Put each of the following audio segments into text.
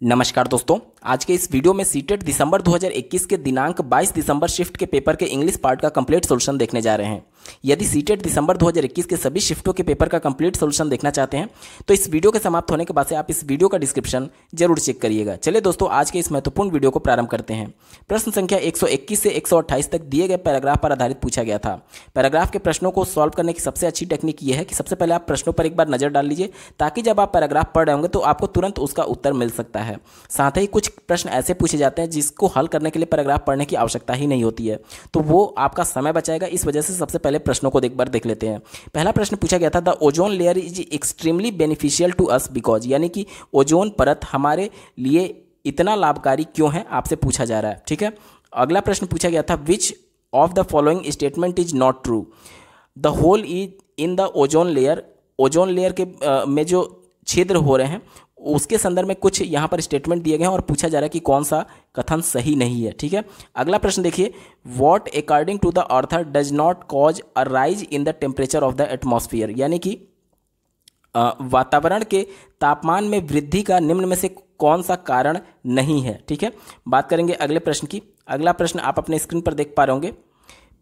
नमस्कार दोस्तों, आज के इस वीडियो में सीटेट दिसंबर 2021 के दिनांक 22 दिसंबर शिफ्ट के पेपर के इंग्लिश पार्ट का कंप्लीट सॉल्यूशन देखने जा रहे हैं। यदि सीटेट दिसंबर 2021 के सभी शिफ्टों के पेपर का कंप्लीट सॉल्यूशन देखना चाहते हैं तो इस वीडियो के समाप्त होने के बाद से आप इस वीडियो का डिस्क्रिप्शन जरूर चेक करिएगा। चलिए दोस्तों, आज के इस महत्वपूर्ण वीडियो को प्रारंभ करते हैं। प्रश्न संख्या 121 से 128 तक दिए गए पैराग्राफ पर आधारित पूछा गया था। पैराग्राफ के प्रश्नों को सॉल्व करने की सबसे अच्छी टेक्निक ये है कि सबसे पहले आप प्रश्नों पर एक बार नजर डाल लीजिए, ताकि जब आप पैराग्राफ पढ़ रहे होंगे तो आपको तुरंत उसका उत्तर मिल सकता है। साथ ही कुछ प्रश्न ऐसे पूछे जाते हैं जिसको हल करने के लिए पैराग्राफ पढ़ने की आवश्यकता ही नहीं होती है, तो वो आपका समय बचाएगा। इस वजह से सबसे पहले प्रश्नों को एक बार देख लेते हैं। पहला प्रश्न पूछा गया था, the ozone layer is extremely beneficial to us because, यानी कि ओजोन परत हमारे लिए इतना लाभकारी क्यों है, आपसे पूछा जा रहा है। ठीक है, अगला प्रश्न पूछा गया था, which of the following statement is not true, the hole is in the ozone layer. Ozone layer के में जो छिद्र हो रहे हैं उसके संदर्भ में कुछ यहाँ पर स्टेटमेंट दिए गए हैं और पूछा जा रहा है कि कौन सा कथन सही नहीं है। ठीक है, अगला प्रश्न देखिए, what according to the author does not cause a rise in the temperature of the atmosphere, यानी कि वातावरण के तापमान में वृद्धि का निम्न में से कौन सा कारण नहीं है। ठीक है, बात करेंगे अगले प्रश्न की। अगला प्रश्न आप अपने स्क्रीन पर देख पा रहे होंगे।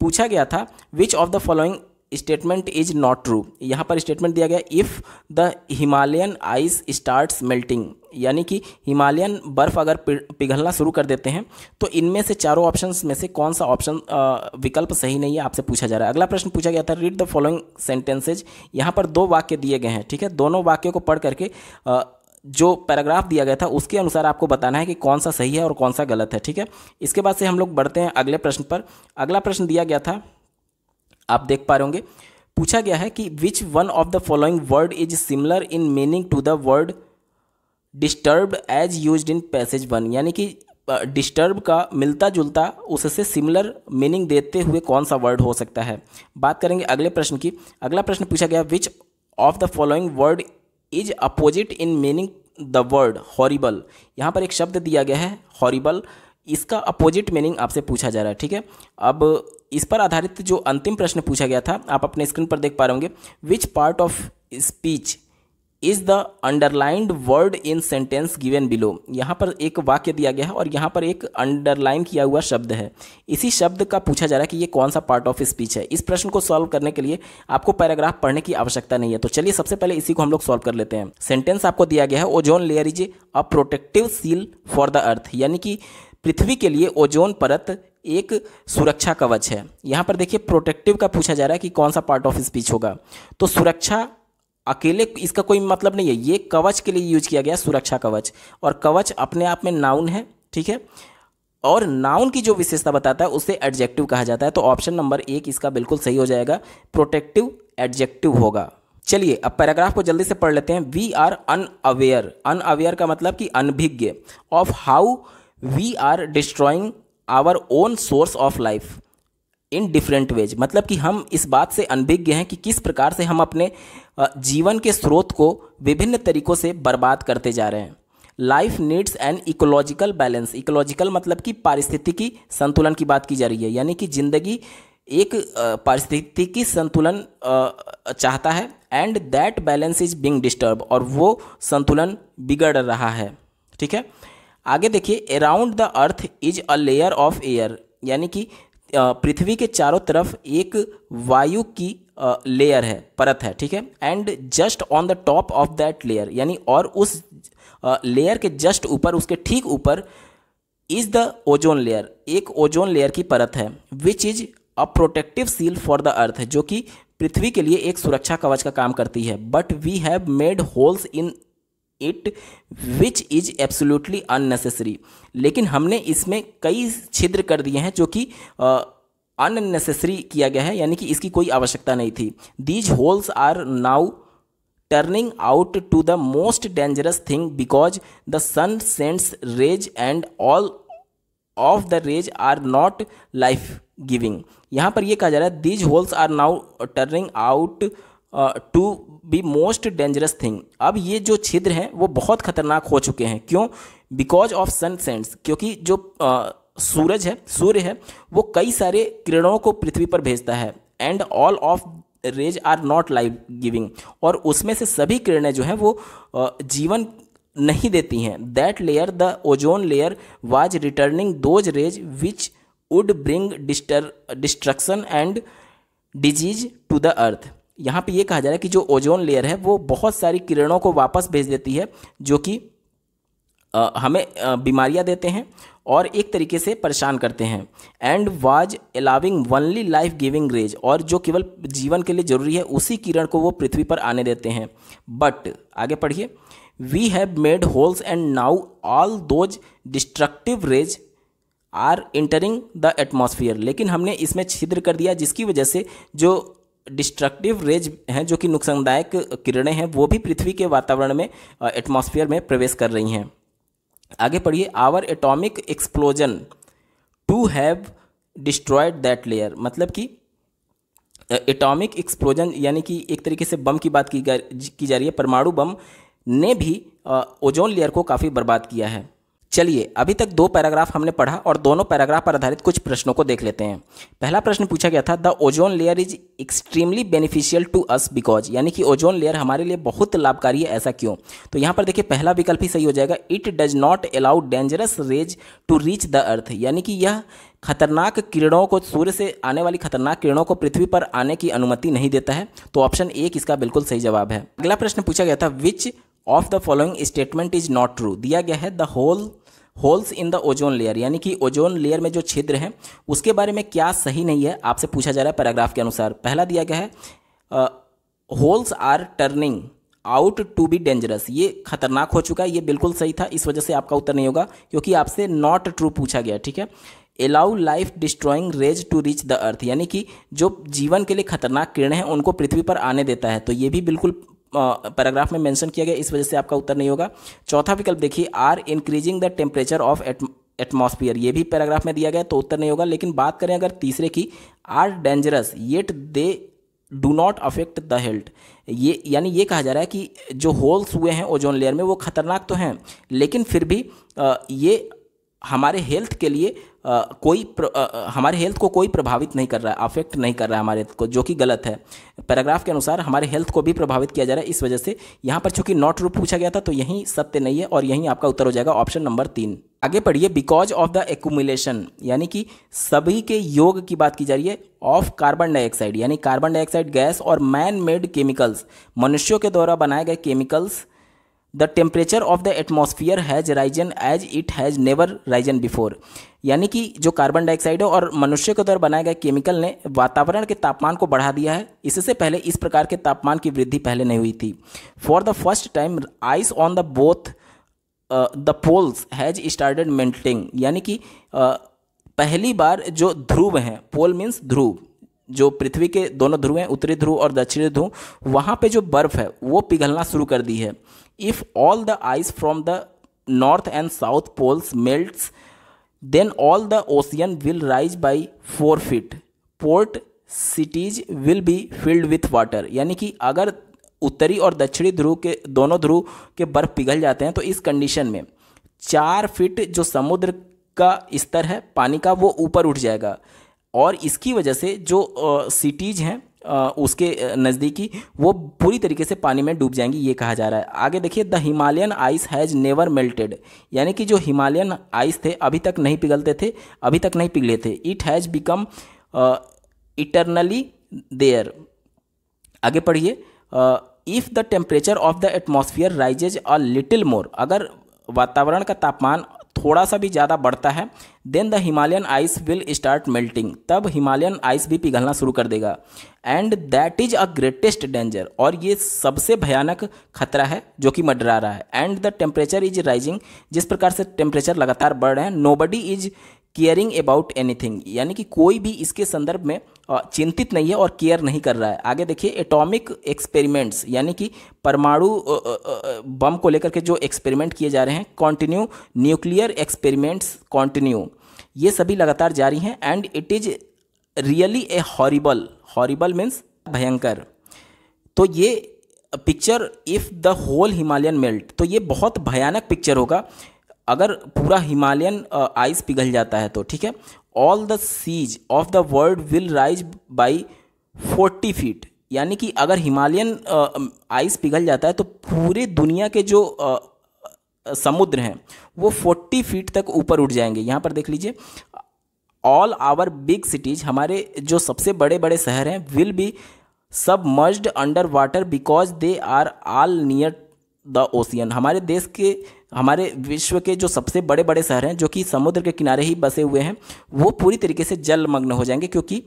पूछा गया था, which of the following statement is not true. यहाँ पर स्टेटमेंट दिया गया, if the Himalayan ice starts melting, यानी कि हिमालयन बर्फ अगर पिघलना शुरू कर देते हैं तो इनमें से चारों ऑप्शंस में से कौन सा ऑप्शन विकल्प सही नहीं है, आपसे पूछा जा रहा है। अगला प्रश्न पूछा गया था, रीड द फॉलोइंग सेंटेंसेज। यहाँ पर दो वाक्य दिए गए हैं। ठीक है, दोनों वाक्यों को पढ़ करके जो पैराग्राफ दिया गया था उसके अनुसार आपको बताना है कि कौन सा सही है और कौन सा गलत है। ठीक है, इसके बाद से हम लोग बढ़ते हैं अगले प्रश्न पर। अगला प्रश्न दिया गया था, आप देख पा रहे होंगे, पूछा गया है कि which one of the following word is similar in meaning to the word disturbed as used in passage 1, यानी कि डिस्टर्ब का मिलता जुलता उससे सिमिलर मीनिंग देते हुए कौन सा वर्ड हो सकता है। बात करेंगे अगले प्रश्न की। अगला प्रश्न पूछा गया, विच of the following word is opposite in meaning the word horrible. यहाँ पर एक शब्द दिया गया है हॉरिबल, इसका अपोजिट मीनिंग आपसे पूछा जा रहा है। ठीक है, अब इस पर आधारित जो अंतिम प्रश्न पूछा गया था आप अपने स्क्रीन पर देख पा रहे होंगे, which part of speech is the underlined word in sentence given below. यहाँ पर एक वाक्य दिया गया है और यहाँ पर एक अंडरलाइन किया हुआ शब्द है। इसी शब्द का पूछा जा रहा है कि ये कौन सा पार्ट ऑफ स्पीच है। इस प्रश्न को सॉल्व करने के लिए आपको पैराग्राफ पढ़ने की आवश्यकता नहीं है, तो चलिए सबसे पहले इसी को हम लोग सॉल्व कर लेते हैं। सेंटेंस आपको दिया गया है, ozone layer is a protective seal for the earth, यानी कि पृथ्वी के लिए ओजोन परत एक सुरक्षा कवच है। यहाँ पर देखिए प्रोटेक्टिव का पूछा जा रहा है कि कौन सा पार्ट ऑफ स्पीच होगा, तो सुरक्षा अकेले इसका कोई मतलब नहीं है, ये कवच के लिए यूज किया गया, सुरक्षा कवच, और कवच अपने आप में नाउन है। ठीक है, और नाउन की जो विशेषता बताता है उसे एडजेक्टिव कहा जाता है, तो ऑप्शन नंबर 1 इसका बिल्कुल सही हो जाएगा, प्रोटेक्टिव एडजेक्टिव होगा। चलिए अब पैराग्राफ को जल्दी से पढ़ लेते हैं। वी आर अनअवेयर, अनअवेयर का मतलब कि अनभिज्ञ, of how we are destroying our own source of life in different ways, मतलब कि हम इस बात से अनभिज्ञ हैं कि किस प्रकार से हम अपने जीवन के स्रोत को विभिन्न तरीकों से बर्बाद करते जा रहे हैं। Life needs an ecological balance, ecological मतलब कि पारिस्थितिकी संतुलन की बात की जा रही है, यानी कि जिंदगी एक पारिस्थितिकी संतुलन चाहता है, and that balance is being disturb, और वो संतुलन बिगड़ रहा है। ठीक है, आगे देखिए, around the earth is a layer of air, यानी कि पृथ्वी के चारों तरफ एक वायु की लेयर है, परत है। ठीक है, and just on the top of that layer, यानी और उस लेयर के जस्ट ऊपर, उसके ठीक ऊपर, इज द ओजोन लेयर, एक ओजोन लेयर की परत है, which is a protective seal for the earth, जो कि पृथ्वी के लिए एक सुरक्षा कवच का काम करती है। But we have made holes in it which is absolutely unnecessary, लेकिन हमने इसमें कई छिद्र कर दिए हैं जो कि अननेसेसरी किया गया है, यानी कि इसकी कोई आवश्यकता नहीं थी। These holes are now turning out to the most dangerous thing because the sun sends rays and all of the rays are not life giving. यहाँ पर यह कहा जा रहा है, these holes are now turning out to be most dangerous thing. अब ये जो छिद्र हैं वो बहुत खतरनाक हो चुके हैं। क्यों? बिकॉज ऑफ सन सेंड्स, क्योंकि जो सूर्य है वो कई सारे किरणों को पृथ्वी पर भेजता है, and all of rays are not life giving, और उसमें से सभी किरणें जो हैं वो जीवन नहीं देती हैं। That layer the ozone layer was returning those rays which would bring destruction and disease to the earth. यहाँ पे ये कहा जा रहा है कि जो ओजोन लेयर है वो बहुत सारी किरणों को वापस भेज देती है जो कि हमें बीमारियां देते हैं और एक तरीके से परेशान करते हैं। And was allowing only life giving rays, और जो केवल जीवन के लिए जरूरी है उसी किरण को वो पृथ्वी पर आने देते हैं। बट आगे पढ़िए, we have made holes and now all those destructive rays are entering the atmosphere. लेकिन हमने इसमें छिद्र कर दिया जिसकी वजह से जो डिस्ट्रक्टिव रेज हैं, जो कि नुकसानदायक किरणें हैं, वो भी पृथ्वी के वातावरण में एटमॉस्फेयर में प्रवेश कर रही हैं। आगे पढ़िए, our atomic explosion to have destroyed that layer. मतलब कि एटॉमिक एक्सप्लोजन यानी कि एक तरीके से बम की बात की जा रही है। परमाणु बम ने भी ओजोन लेयर को काफ़ी बर्बाद किया है। चलिए, अभी तक 2 पैराग्राफ हमने पढ़ा और दोनों पैराग्राफ पर आधारित कुछ प्रश्नों को देख लेते हैं। पहला प्रश्न पूछा गया था, the ozone layer is extremely beneficial to us because, यानी कि ओजोन लेयर हमारे लिए बहुत लाभकारी है, ऐसा क्यों? तो यहाँ पर देखिए पहला विकल्प ही सही हो जाएगा। It does not allow dangerous rays to reach the earth, यानी कि यह खतरनाक किरणों को, सूर्य से आने वाली खतरनाक किरणों को पृथ्वी पर आने की अनुमति नहीं देता है। तो ऑप्शन 1 इसका बिल्कुल सही जवाब है। अगला प्रश्न पूछा गया था, which of the following statement is not true. दिया गया है the holes in the ozone layer, यानी कि ओजोन लेयर में जो छिद्र हैं उसके बारे में क्या सही नहीं है, आपसे पूछा जा रहा है पैराग्राफ के अनुसार। पहला दिया गया है holes are turning out to be dangerous, ये खतरनाक हो चुका है, ये बिल्कुल सही था, इस वजह से आपका उत्तर नहीं होगा क्योंकि आपसे नॉट ट्रू पूछा गया। ठीक है, allow life destroying rays to reach the earth, यानी कि जो जीवन के लिए खतरनाक किरणें हैं उनको पृथ्वी पर आने देता है, तो ये भी बिल्कुल पैराग्राफ में मेंशन किया गया, इस वजह से आपका उत्तर नहीं होगा। चौथा विकल्प देखिए, are increasing the temperature of atmosphere, ये भी पैराग्राफ में दिया गया तो उत्तर नहीं होगा। लेकिन बात करें अगर तीसरे की, are dangerous yet they do not affect the health, ये यानी ये कहा जा रहा है कि जो होल्स हुए हैं ओजोन लेयर में वो खतरनाक तो हैं लेकिन फिर भी ये हमारे हेल्थ के लिए हमारे हेल्थ को कोई प्रभावित नहीं कर रहा है, अफेक्ट नहीं कर रहा है हमारे हेल्थ को, जो कि गलत है। पैराग्राफ के अनुसार हमारे हेल्थ को भी प्रभावित किया जा रहा है, इस वजह से यहाँ पर चूंकि नॉट ट्रू पूछा गया था तो यही सत्य नहीं है और यही आपका उत्तर हो जाएगा ऑप्शन नंबर 3। आगे पढ़िए, बिकॉज ऑफ द एक्यूमुलेशन, यानी कि सभी के योग की बात की जा रही है, ऑफ कार्बन डाइऑक्साइड, यानी कार्बन डाइऑक्साइड गैस और मैन मेड केमिकल्स, मनुष्यों के द्वारा बनाए गए chemicals, the temperature of the atmosphere has risen as it has never risen before, यानी कि जो कार्बन डाइऑक्साइड है और मनुष्य के द्वारा बनाए गए केमिकल ने वातावरण के तापमान को बढ़ा दिया है, इससे पहले इस प्रकार के तापमान की वृद्धि पहले नहीं हुई थी। For the first time ice on the both the poles has started melting, यानी कि पहली बार जो ध्रुव हैं, पोल मीन्स ध्रुव, जो पृथ्वी के दोनों ध्रुव हैं, उत्तरी ध्रुव और दक्षिणी ध्रुव, वहाँ पे जो बर्फ़ है वो पिघलना शुरू कर दी है। If all the ice from the north and south poles melts then all the ocean will rise by 4 feet, port cities will be filled with water, यानी कि अगर उत्तरी और दक्षिणी ध्रुव के दोनों ध्रुव के बर्फ पिघल जाते हैं तो इस कंडीशन में 4 फीट जो समुद्र का स्तर है पानी का वो ऊपर उठ जाएगा और इसकी वजह से जो सिटीज़ हैं उसके नज़दीकी वो पूरी तरीके से पानी में डूब जाएंगी, ये कहा जा रहा है। आगे देखिए, the Himalayan ice has never melted, यानी कि जो हिमालयन आइस थे अभी तक नहीं पिघलते थे, अभी तक नहीं पिघले थे। It has become eternally there. आगे पढ़िए, if the temperature of the atmosphere rises a little more, अगर वातावरण का तापमान थोड़ा सा भी ज़्यादा बढ़ता है, then the Himalayan ice will start melting, तब हिमालयन आइस भी पिघलना शुरू कर देगा। And that is a greatest danger, और ये सबसे भयानक खतरा है जो कि मंडरा रहा है। And the temperature is rising, जिस प्रकार से टेम्परेचर लगातार बढ़ रहे हैं, nobody is caring about anything, यानी कि कोई भी इसके संदर्भ में चिंतित नहीं है और केयर नहीं कर रहा है। आगे देखिए, एटॉमिक एक्सपेरिमेंट्स, यानी कि परमाणु बम को लेकर के जो एक्सपेरिमेंट किए जा रहे हैं, कॉन्टिन्यू, न्यूक्लियर एक्सपेरिमेंट्स कॉन्टिन्यू, ये सभी लगातार जारी हैं। And it is really a horrible, horrible means भयंकर। तो ये picture, if the whole Himalayan melt, तो ये बहुत भयानक पिक्चर होगा अगर पूरा हिमालयन आइस पिघल जाता है तो, ठीक है। All the seas of the world will rise by 40 feet, यानी कि अगर हिमालयन आइस पिघल जाता है तो पूरे दुनिया के जो समुद्र हैं वो 40 फीट तक ऊपर उठ जाएंगे। यहाँ पर देख लीजिए, ऑल आवर बिग सिटीज, हमारे जो सबसे बड़े बड़े शहर हैं, will be submerged under water because they are all near the ocean. हमारे देश के, हमारे विश्व के जो सबसे बड़े बड़े शहर हैं जो कि समुद्र के किनारे ही बसे हुए हैं, वो पूरी तरीके से जलमग्न हो जाएंगे, क्योंकि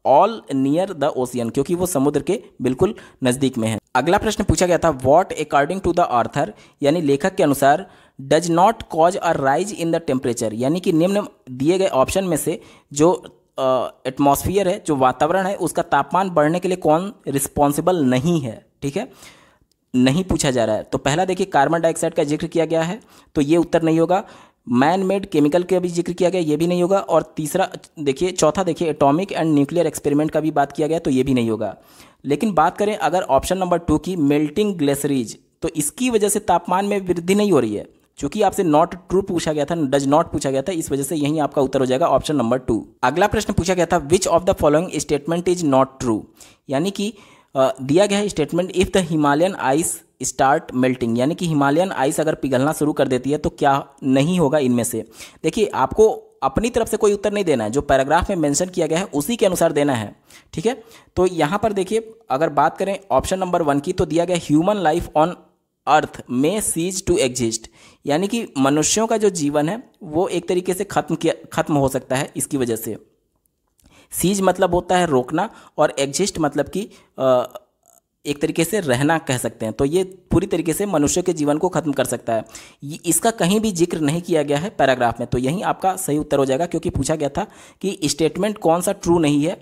ऑल नियर द ओशियन, क्योंकि वो समुद्र के बिल्कुल नज़दीक में है। अगला प्रश्न पूछा गया था, what according to the author, यानी लेखक के अनुसार, does not cause a rise in the temperature, यानी कि निम्न दिए गए ऑप्शन में से जो एटमॉस्फियर है, जो वातावरण है, उसका तापमान बढ़ने के लिए कौन रिस्पॉन्सिबल नहीं है। ठीक है, नहीं पूछा जा रहा है। तो पहला देखिए, कार्बन डाइऑक्साइड का जिक्र किया गया है, तो ये उत्तर नहीं होगा। मैन मेड केमिकल का भी जिक्र किया गया, ये भी नहीं होगा। और तीसरा देखिए, चौथा देखिए, एटॉमिक एंड न्यूक्लियर एक्सपेरिमेंट का भी बात किया गया, तो ये भी नहीं होगा। लेकिन बात करें अगर ऑप्शन नंबर 2 की, मेल्टिंग ग्लेशियर्स, तो इसकी वजह से तापमान में वृद्धि नहीं हो रही है। चूंकि आपसे नॉट ट्रू पूछा गया था, डज नॉट पूछा गया था, इस वजह से यही आपका उत्तर हो जाएगा ऑप्शन नंबर 2। अगला प्रश्न पूछा गया था, which of the following statement is not true, यानी कि दिया गया है statement, if the Himalayan ice start melting, यानी कि हिमालयन आइस अगर पिघलना शुरू कर देती है तो क्या नहीं होगा इनमें से। देखिए, आपको अपनी तरफ से कोई उत्तर नहीं देना है, जो पैराग्राफ में मेंशन किया गया है उसी के अनुसार देना है। ठीक है, तो यहाँ पर देखिए, अगर बात करें ऑप्शन नंबर 1 की, तो दिया गया ह्यूमन लाइफ ऑन अर्थ में सीज टू एग्जिस्ट, यानी कि मनुष्यों का जो जीवन है वो एक तरीके से खत्म हो सकता है इसकी वजह से। सीज मतलब होता है रोकना, और एग्जिस्ट मतलब कि एक तरीके से रहना कह सकते हैं। तो ये पूरी तरीके से मनुष्य के जीवन को खत्म कर सकता है। इसका कहीं भी जिक्र नहीं किया गया है पैराग्राफ में, तो यही आपका सही उत्तर हो जाएगा, क्योंकि पूछा गया था कि स्टेटमेंट कौन सा ट्रू नहीं है,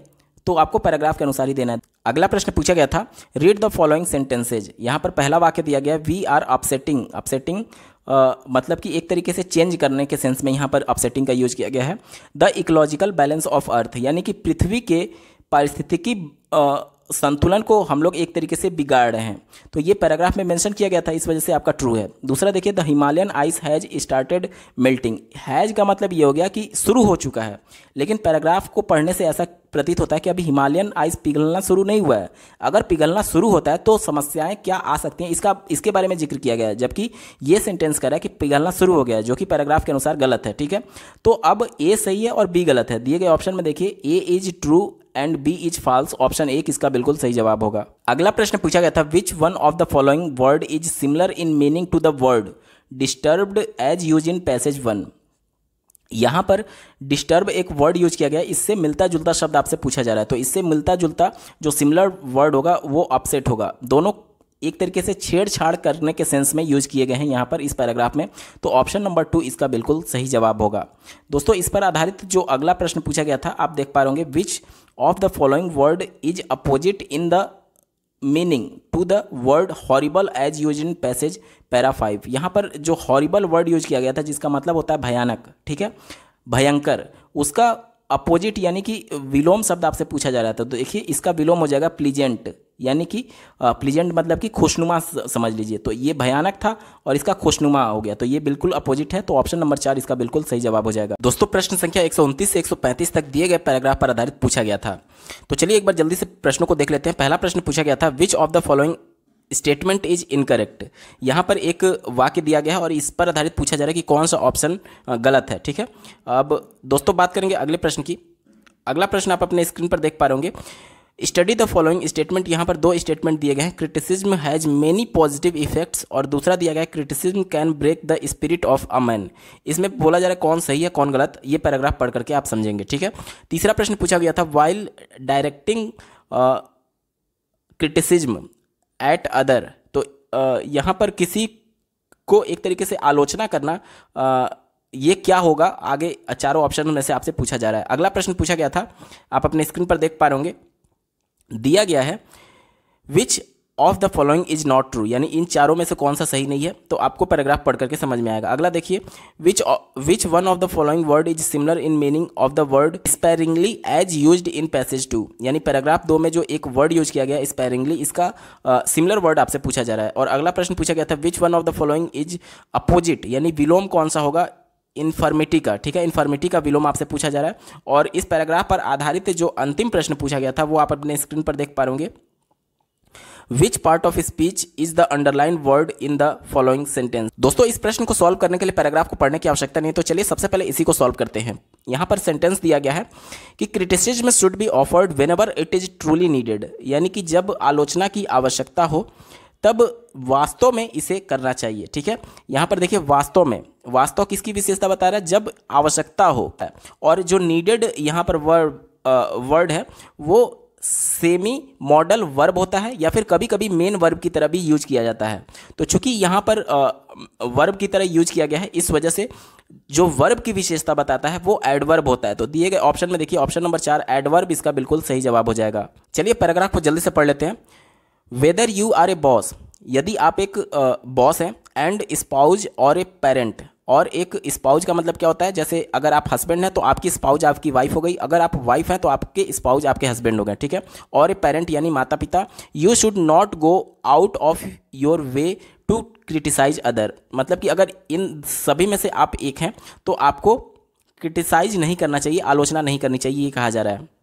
तो आपको पैराग्राफ के अनुसार ही देना है। अगला प्रश्न पूछा गया था, रीड द फॉलोइंग सेंटेंसेज, यहाँ पर पहला वाक्य दिया गया, वी आर अपसेटिंग। अपसेटिंग मतलब कि एक तरीके से चेंज करने के सेंस में यहाँ पर अपसेटिंग का यूज किया गया है। The ecological balance of earth, यानी कि पृथ्वी के पारिस्थितिकी संतुलन को हम लोग एक तरीके से बिगाड़ रहे हैं, तो ये पैराग्राफ में मेंशन किया गया था, इस वजह से आपका ट्रू है। दूसरा देखिए, the Himalayan ice has started melting, has का मतलब ये हो गया कि शुरू हो चुका है, लेकिन पैराग्राफ को पढ़ने से ऐसा प्रतीत होता है कि अभी हिमालयन आइस पिघलना शुरू नहीं हुआ है। अगर पिघलना शुरू होता है तो समस्याएं क्या आ सकती हैं, इसके बारे में जिक्र किया गया है, जबकि ये सेंटेंस कह रहा है कि पिघलना शुरू हो गया है, जो कि पैराग्राफ के अनुसार गलत है। ठीक है, तो अब ए सही है और बी गलत है। दिए गए ऑप्शन में देखिए, A is true and B is false, option 1 इसका बिल्कुल सही जवाब होगा। अगला प्रश्न पूछा गया था, which one of the following word is similar in meaning to the word disturbed as use in passage 1। यहाँ पर डिस्टर्ब एक वर्ड यूज किया गया है, इससे मिलता जुलता शब्द आपसे पूछा जा रहा है, तो इससे मिलता जुलता जो सिमिलर वर्ड होगा वो अपसेट होगा। दोनों एक तरीके से छेड़छाड़ करने के सेंस में यूज किए गए हैं यहाँ पर इस पैराग्राफ में, तो ऑप्शन नंबर 2 इसका बिल्कुल सही जवाब होगा। दोस्तों, इस पर आधारित जो अगला प्रश्न पूछा गया था, आप देख पा रहे होंगे, which of the following word is opposite in the meaning to the word horrible as use in passage para 5। यहाँ पर जो हॉरिबल वर्ड यूज किया गया था, जिसका मतलब होता है भयानक, ठीक है, भयंकर, उसका अपोजिट यानी कि विलोम शब्द आपसे पूछा जा रहा था, तो देखिए इसका विलोम हो जाएगा प्लीजेंट, यानी कि प्लीजेंट मतलब कि खुशनुमा समझ लीजिए। तो ये भयानक था और इसका खुशनुमा हो गया, तो ये बिल्कुल अपोजिट है, तो ऑप्शन नंबर 4 इसका बिल्कुल सही जवाब हो जाएगा। दोस्तों, प्रश्न संख्या 129 से 135 तक दिए गए पैराग्राफ पर आधारित पूछा गया था, तो चलिए एक बार जल्दी से प्रश्नों को देख लेते हैं। पहला प्रश्न पूछा गया था, which of the following statement is incorrect. यहाँ पर एक वाक्य दिया गया है और इस पर आधारित पूछा जा रहा है कि कौन सा ऑप्शन गलत है। ठीक है, अब दोस्तों बात करेंगे अगले प्रश्न की। अगला प्रश्न आप अपने स्क्रीन पर देख पा रहे होंगे, स्टडी द फॉलोइंग स्टेटमेंट। यहाँ पर 2 स्टेटमेंट दिए गए हैं, criticism has many positive effects, और दूसरा दिया गया है criticism can break the spirit of a man. इसमें बोला जा रहा है कौन सही है कौन गलत, ये पैराग्राफ पढ़ करके आप समझेंगे। ठीक है, तीसरा प्रश्न पूछा गया था, while directing criticism eight other, तो यहाँ पर किसी को एक तरीके से आलोचना करना, ये क्या होगा, आगे चारों ऑप्शन में से आपसे पूछा जा रहा है। अगला प्रश्न पूछा गया था, आप अपने स्क्रीन पर देख पा रहे होंगे, दिया गया है विच of the following is not true, यानी इन चारों में से कौन सा सही नहीं है, तो आपको पैराग्राफ पढ़ करके समझ में आएगा। अगला देखिए, which one of the following word is similar in meaning of the word sparingly as used in passage 2, यानी पैराग्राफ 2 में जो एक वर्ड यूज किया गया स्पेरिंगली, इसका सिमिलर वर्ड आपसे पूछा जा रहा है। और अगला प्रश्न पूछा गया था, which one of the following is opposite, यानी विलोम कौन सा होगा इन्फर्मिटी का। ठीक है, इन्फर्मिटी का विलोम आपसे पूछा जा रहा है। और इस पैराग्राफ पर आधारित जो अंतिम प्रश्न पूछा गया था वो आप अपने स्क्रीन पर देख पा रहे होंगे, which part of speech is the underline word in the following sentence. दोस्तों इस प्रश्न को सॉल्व करने के लिए पैराग्राफ को पढ़ने की आवश्यकता नहीं है, तो चलिए सबसे पहले इसी को सॉल्व करते हैं। यहाँ पर सेंटेंस दिया गया है कि criticism should be offered whenever it is truly needed, यानी कि जब आलोचना की आवश्यकता हो तब वास्तव में इसे करना चाहिए। ठीक है, यहाँ पर देखिए वास्तव में, वास्तव किसकी विशेषता बता रहा है, जब आवश्यकता हो। और जो नीडेड यहाँ पर वर्ड है वो सेमी मॉडल वर्ब होता है या फिर कभी कभी मेन वर्ब की तरह भी यूज किया जाता है। तो चूंकि यहाँ पर वर्ब की तरह यूज किया गया है, इस वजह से जो वर्ब की विशेषता बताता है वो एडवर्ब होता है। तो दिए गए ऑप्शन में देखिए ऑप्शन नंबर 4 एडवर्ब इसका बिल्कुल सही जवाब हो जाएगा। चलिए पैराग्राफ को जल्दी से पढ़ लेते हैं। Whether you are a boss, यदि आप एक बॉस हैं, एंड स्पाउज और ए पेरेंट, और एक स्पाउज का मतलब क्या होता है, जैसे अगर आप हस्बैंड हैं तो आपकी स्पाउज आपकी वाइफ हो गई, अगर आप वाइफ हैं तो आपके स्पाउज आपके हस्बैंड हो गए। ठीक है, और ए पेरेंट यानी माता पिता। You should not go out of your way to criticise other, मतलब कि अगर इन सभी में से आप एक हैं तो आपको क्रिटिसाइज नहीं करना चाहिए, आलोचना नहीं करनी चाहिए, ये कहा जा रहा है।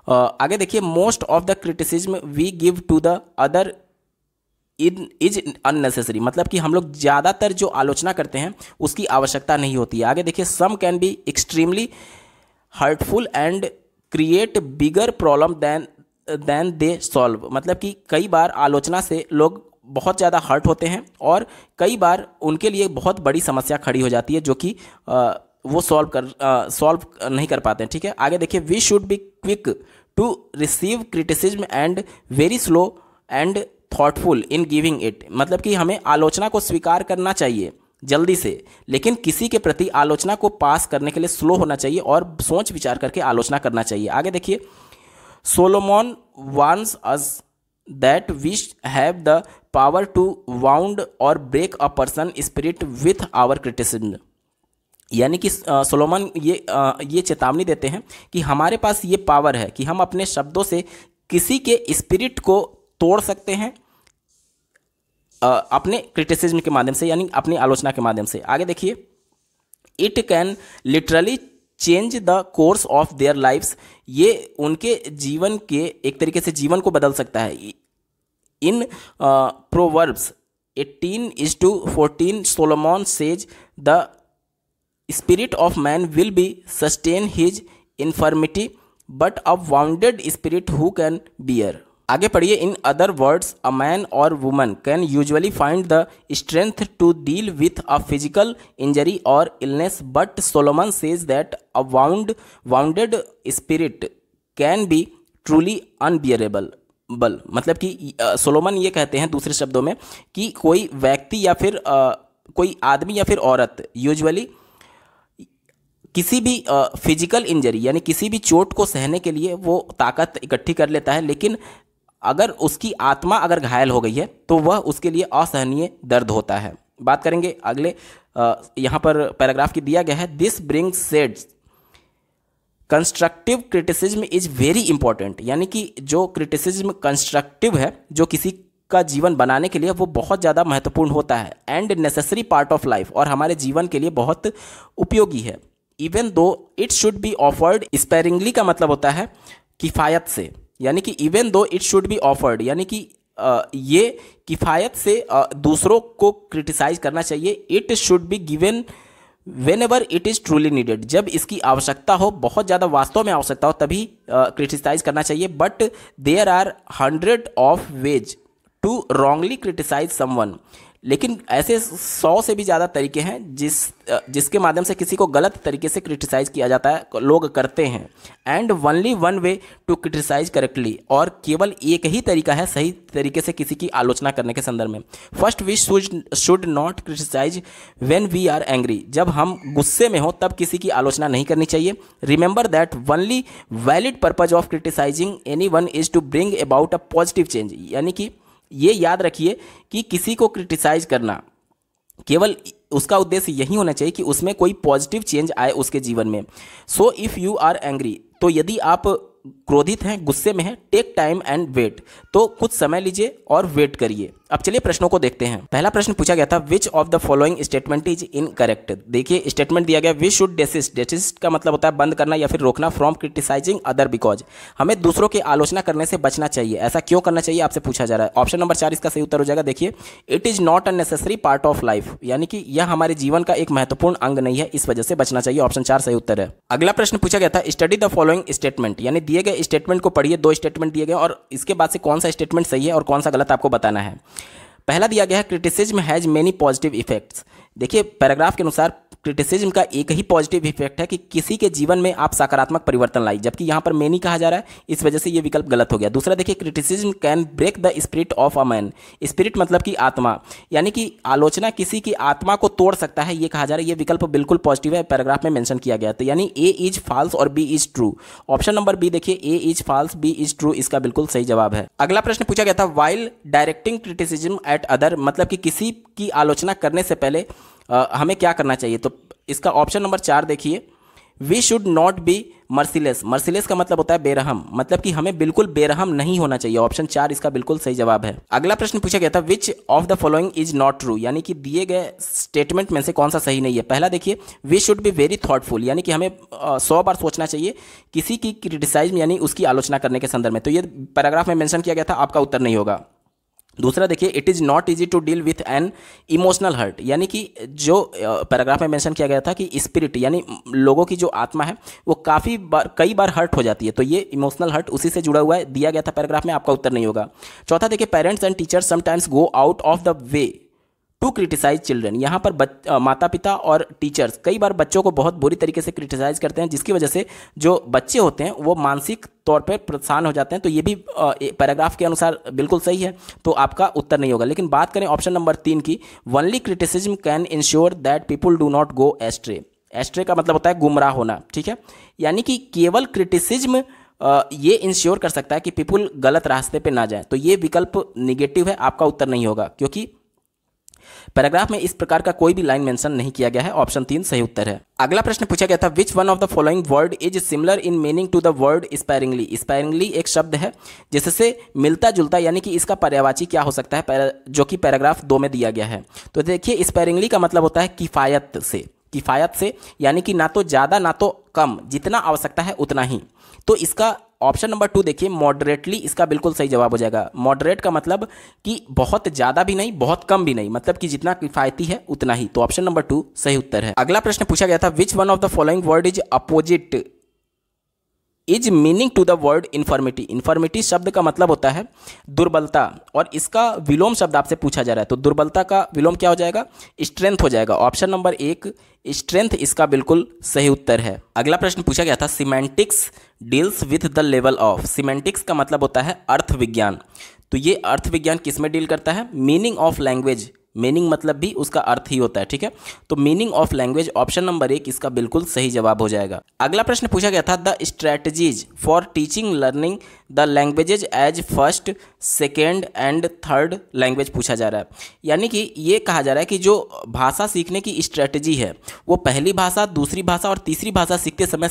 आगे देखिए, most of the criticism we give to the other is unnecessary, मतलब कि हम लोग ज़्यादातर जो आलोचना करते हैं उसकी आवश्यकता नहीं होती है। आगे देखिए, some can be extremely hurtful and create bigger problem than they solve, मतलब कि कई बार आलोचना से लोग बहुत ज़्यादा हर्ट होते हैं और कई बार उनके लिए बहुत बड़ी समस्या खड़ी हो जाती है जो कि वो सॉल्व नहीं कर पाते हैं। ठीक है, आगे देखिए, we should be quick to receive criticism and very slow and thoughtful in giving it, मतलब कि हमें आलोचना को स्वीकार करना चाहिए जल्दी से, लेकिन किसी के प्रति आलोचना को पास करने के लिए स्लो होना चाहिए और सोच विचार करके आलोचना करना चाहिए। आगे देखिए, Solomon wants us that we have the power to wound or break a person spirit with our criticism, यानी कि सोलोमन ये चेतावनी देते हैं कि हमारे पास ये पावर है कि हम अपने शब्दों से किसी के स्पिरिट को तोड़ सकते हैं अपने क्रिटिसिज्म के माध्यम से, यानी अपनी आलोचना के माध्यम से। आगे देखिए, it can literally change the course of their lifes, ये उनके जीवन के एक तरीके से जीवन को बदल सकता है। In Proverbs 18:14 Solomon says the spirit of man will be sustain his infirmity but a wounded spirit who can bear. आगे पढ़िए, in other words a man or woman can usually find the strength to deal with a physical injury or illness but Solomon says that a wounded spirit can be truly unbearable, मतलब कि Solomon ये कहते हैं दूसरे शब्दों में कि कोई व्यक्ति या फिर कोई आदमी या फिर औरत यूजुअली किसी भी फिजिकल इंजरी यानी किसी भी चोट को सहने के लिए वो ताकत इकट्ठी कर लेता है, लेकिन अगर उसकी आत्मा अगर घायल हो गई है तो वह उसके लिए असहनीय दर्द होता है। बात करेंगे अगले, यहाँ पर पैराग्राफ की दिया गया है, दिस ब्रिंग्स सेड्स constructive criticism is very important, यानी कि जो क्रिटिसिज्म कंस्ट्रक्टिव है, जो किसी का जीवन बनाने के लिए, वो बहुत ज़्यादा महत्वपूर्ण होता है, and necessary part of life, और हमारे जीवन के लिए बहुत उपयोगी है। Even though it should be offered sparingly का मतलब होता है किफ़ायत से, यानी कि even though it should be offered, यानी कि ये किफ़ायत से दूसरों को क्रिटिसाइज करना चाहिए। It should be given when ever it is truly needed, जब इसकी आवश्यकता हो, बहुत ज़्यादा वास्तव में आवश्यकता हो, तभी क्रिटिसाइज करना चाहिए। But there are 100 of ways to wrongly criticise someone, लेकिन ऐसे 100 से भी ज़्यादा तरीके हैं जिसके माध्यम से किसी को गलत तरीके से क्रिटिसाइज किया जाता है, लोग करते हैं। And only one way to criticise correctly, और केवल एक ही तरीका है सही तरीके से किसी की आलोचना करने के संदर्भ में। First we should not criticise when we are angry, जब हम गुस्से में हो तब किसी की आलोचना नहीं करनी चाहिए। Remember that only valid purpose of criticising any one is to bring about a positive change, यानी कि ये याद रखिए कि किसी को क्रिटिसाइज करना केवल उसका उद्देश्य यही होना चाहिए कि उसमें कोई पॉजिटिव चेंज आए उसके जीवन में। So if you are angry, तो यदि आप क्रोधित हैं, गुस्से में हैं, टेक टाइम एंड वेट, तो कुछ समय लीजिए और वेट करिए। अब चलिए प्रश्नों को देखते हैं। पहला प्रश्न पूछा गया था which of the following statement is incorrect. देखिए स्टेटमेंट दिया गया वी शुड डेसिस्ट, डेसिस्ट का मतलब होता है बंद करना या फिर रोकना, फ्रॉम क्रिटिसाइजिंग अदर बिकॉज, हमें दूसरों की आलोचना करने से बचना चाहिए, ऐसा क्यों करना चाहिए आपसे पूछा जा रहा है। ऑप्शन नंबर 4 इसका सही उत्तर हो जाएगा। देखिए it is not a necessary part of life, यानी कि यह हमारे जीवन का एक महत्वपूर्ण अंग नहीं है, इस वजह से बचना चाहिए। ऑप्शन 4 सही उत्तर है। अगला प्रश्न पूछा गया था स्टडी द फॉलोइंग स्टेटमेंट, यानी दिए गए स्टेटमेंट को पढ़िए, 2 स्टेटमेंट दिए गए और इसके बाद से कौन सा स्टेटमेंट सही है और कौन सा गलत आपको बताना है। पहला दिया गया है criticism has many positive effects. देखिए पैराग्राफ के अनुसार क्रिटिसिज्म का एक ही पॉजिटिव इफेक्ट है कि किसी के जीवन में आप सकारात्मक परिवर्तन लाई, जबकि यहाँ पर मेनी कहा जा रहा है, इस वजह से ये विकल्प गलत हो गया। दूसरा देखिए criticism can break the spirit of a man, spirit मतलब कि आत्मा, यानी कि आलोचना किसी की आत्मा को तोड़ सकता है, ये कहा जा रहा है, ये विकल्प बिल्कुल पॉजिटिव है, पैराग्राफ में मेंशन किया गया। तो यानी ए इज फॉल्स और B is true. Option number B देखिए A is false B is true, इसका बिल्कुल सही जवाब है। अगला प्रश्न पूछा गया था while directing criticism eight other, मतलब कि किसी की आलोचना करने से पहले हमें क्या करना चाहिए। तो इसका ऑप्शन नंबर 4 देखिए we should not be merciless, merciless का मतलब होता है बेरहम, मतलब कि हमें बिल्कुल बेरहम नहीं होना चाहिए। ऑप्शन 4 इसका बिल्कुल सही जवाब है। अगला प्रश्न पूछा गया था which of the following is not true, यानी कि दिए गए स्टेटमेंट में से कौन सा सही नहीं है। पहला देखिए we should be very thoughtful, यानी कि हमें 100 बार सोचना चाहिए किसी की क्रिटिसाइज यानी उसकी आलोचना करने के संदर्भ में, तो ये पैराग्राफ में मेंशन किया गया था, आपका उत्तर नहीं होगा। दूसरा देखिए it is not easy to deal with an emotional hurt, यानी कि जो पैराग्राफ में मेंशन किया गया था कि स्पिरिट यानी लोगों की जो आत्मा है वो कई बार हर्ट हो जाती है, तो ये इमोशनल हर्ट उसी से जुड़ा हुआ है, दिया गया था पैराग्राफ में, आपका उत्तर नहीं होगा। चौथा देखिए parents and teachers sometimes go out of the way to criticise children, यहाँ पर माता पिता और टीचर्स कई बार बच्चों को बहुत बुरी तरीके से क्रिटिसाइज करते हैं, जिसकी वजह से जो बच्चे होते हैं वो मानसिक तौर पर परेशान हो जाते हैं, तो ये भी पैराग्राफ के अनुसार बिल्कुल सही है, तो आपका उत्तर नहीं होगा। लेकिन बात करें ऑप्शन नंबर 3 की, only criticism can ensure that people do not go ashtray, ashtray का मतलब होता है गुमराह होना, ठीक है, यानी कि केवल क्रिटिसिज्म ये इंश्योर कर सकता है कि पीपुल गलत रास्ते पे ना जाए, तो ये विकल्प निगेटिव है, आपका उत्तर नहीं होगा, क्योंकि पैराग्राफ में इस प्रकार का कोई भी लाइन मेंशन नहीं किया गया है। ऑप्शन 3 सही उत्तर है। अगला प्रश्न पूछा गया था which one of the following word is similar in meaning to the word sparingly. Sparingly एक शब्द है जिससे मिलता जुलता, यानी कि इसका पर्यायवाची क्या हो सकता है, जो कि पैराग्राफ 2 में दिया गया है। तो देखिए स्पैरिंगली का मतलब होता है किफ़ायत से, किफ़ायत से यानी कि ना तो ज़्यादा ना तो कम, जितना आवश्यकता है उतना ही। तो इसका ऑप्शन नंबर 2 देखिए मॉडरेटली, इसका बिल्कुल सही जवाब हो जाएगा। मॉडरेट का मतलब कि बहुत ज़्यादा भी नहीं बहुत कम भी नहीं, मतलब कि जितना किफ़ायती है उतना ही, तो ऑप्शन नंबर 2 सही उत्तर है। अगला प्रश्न पूछा गया था which one of the following word is opposite is meaning to the word infirmity. Infirmity शब्द का मतलब होता है दुर्बलता, और इसका विलोम शब्द आपसे पूछा जा रहा है, तो दुर्बलता का विलोम क्या हो जाएगा, स्ट्रेंथ हो जाएगा। ऑप्शन नंबर 1 स्ट्रेंथ इसका बिल्कुल सही उत्तर है। अगला प्रश्न पूछा गया था semantics deals with the level of. Semantics का मतलब होता है अर्थ विज्ञान, तो ये अर्थ विज्ञान किस में डील करता है, मीनिंग ऑफ लैंग्वेज, मीनिंग मतलब भी उसका अर्थ ही होता है, ठीक है, तो meaning of language option number 1 इसका बिल्कुल सही जवाब हो जाएगा। अगला प्रश्न पूछा गया था the strategies for teaching learning the languages as first second and third language पूछा जा रहा है, यानी कि ये कहा जा रहा है कि जो भाषा सीखने की स्ट्रैटेजी है वो पहली भाषा, दूसरी भाषा और तीसरी भाषा सीखते समय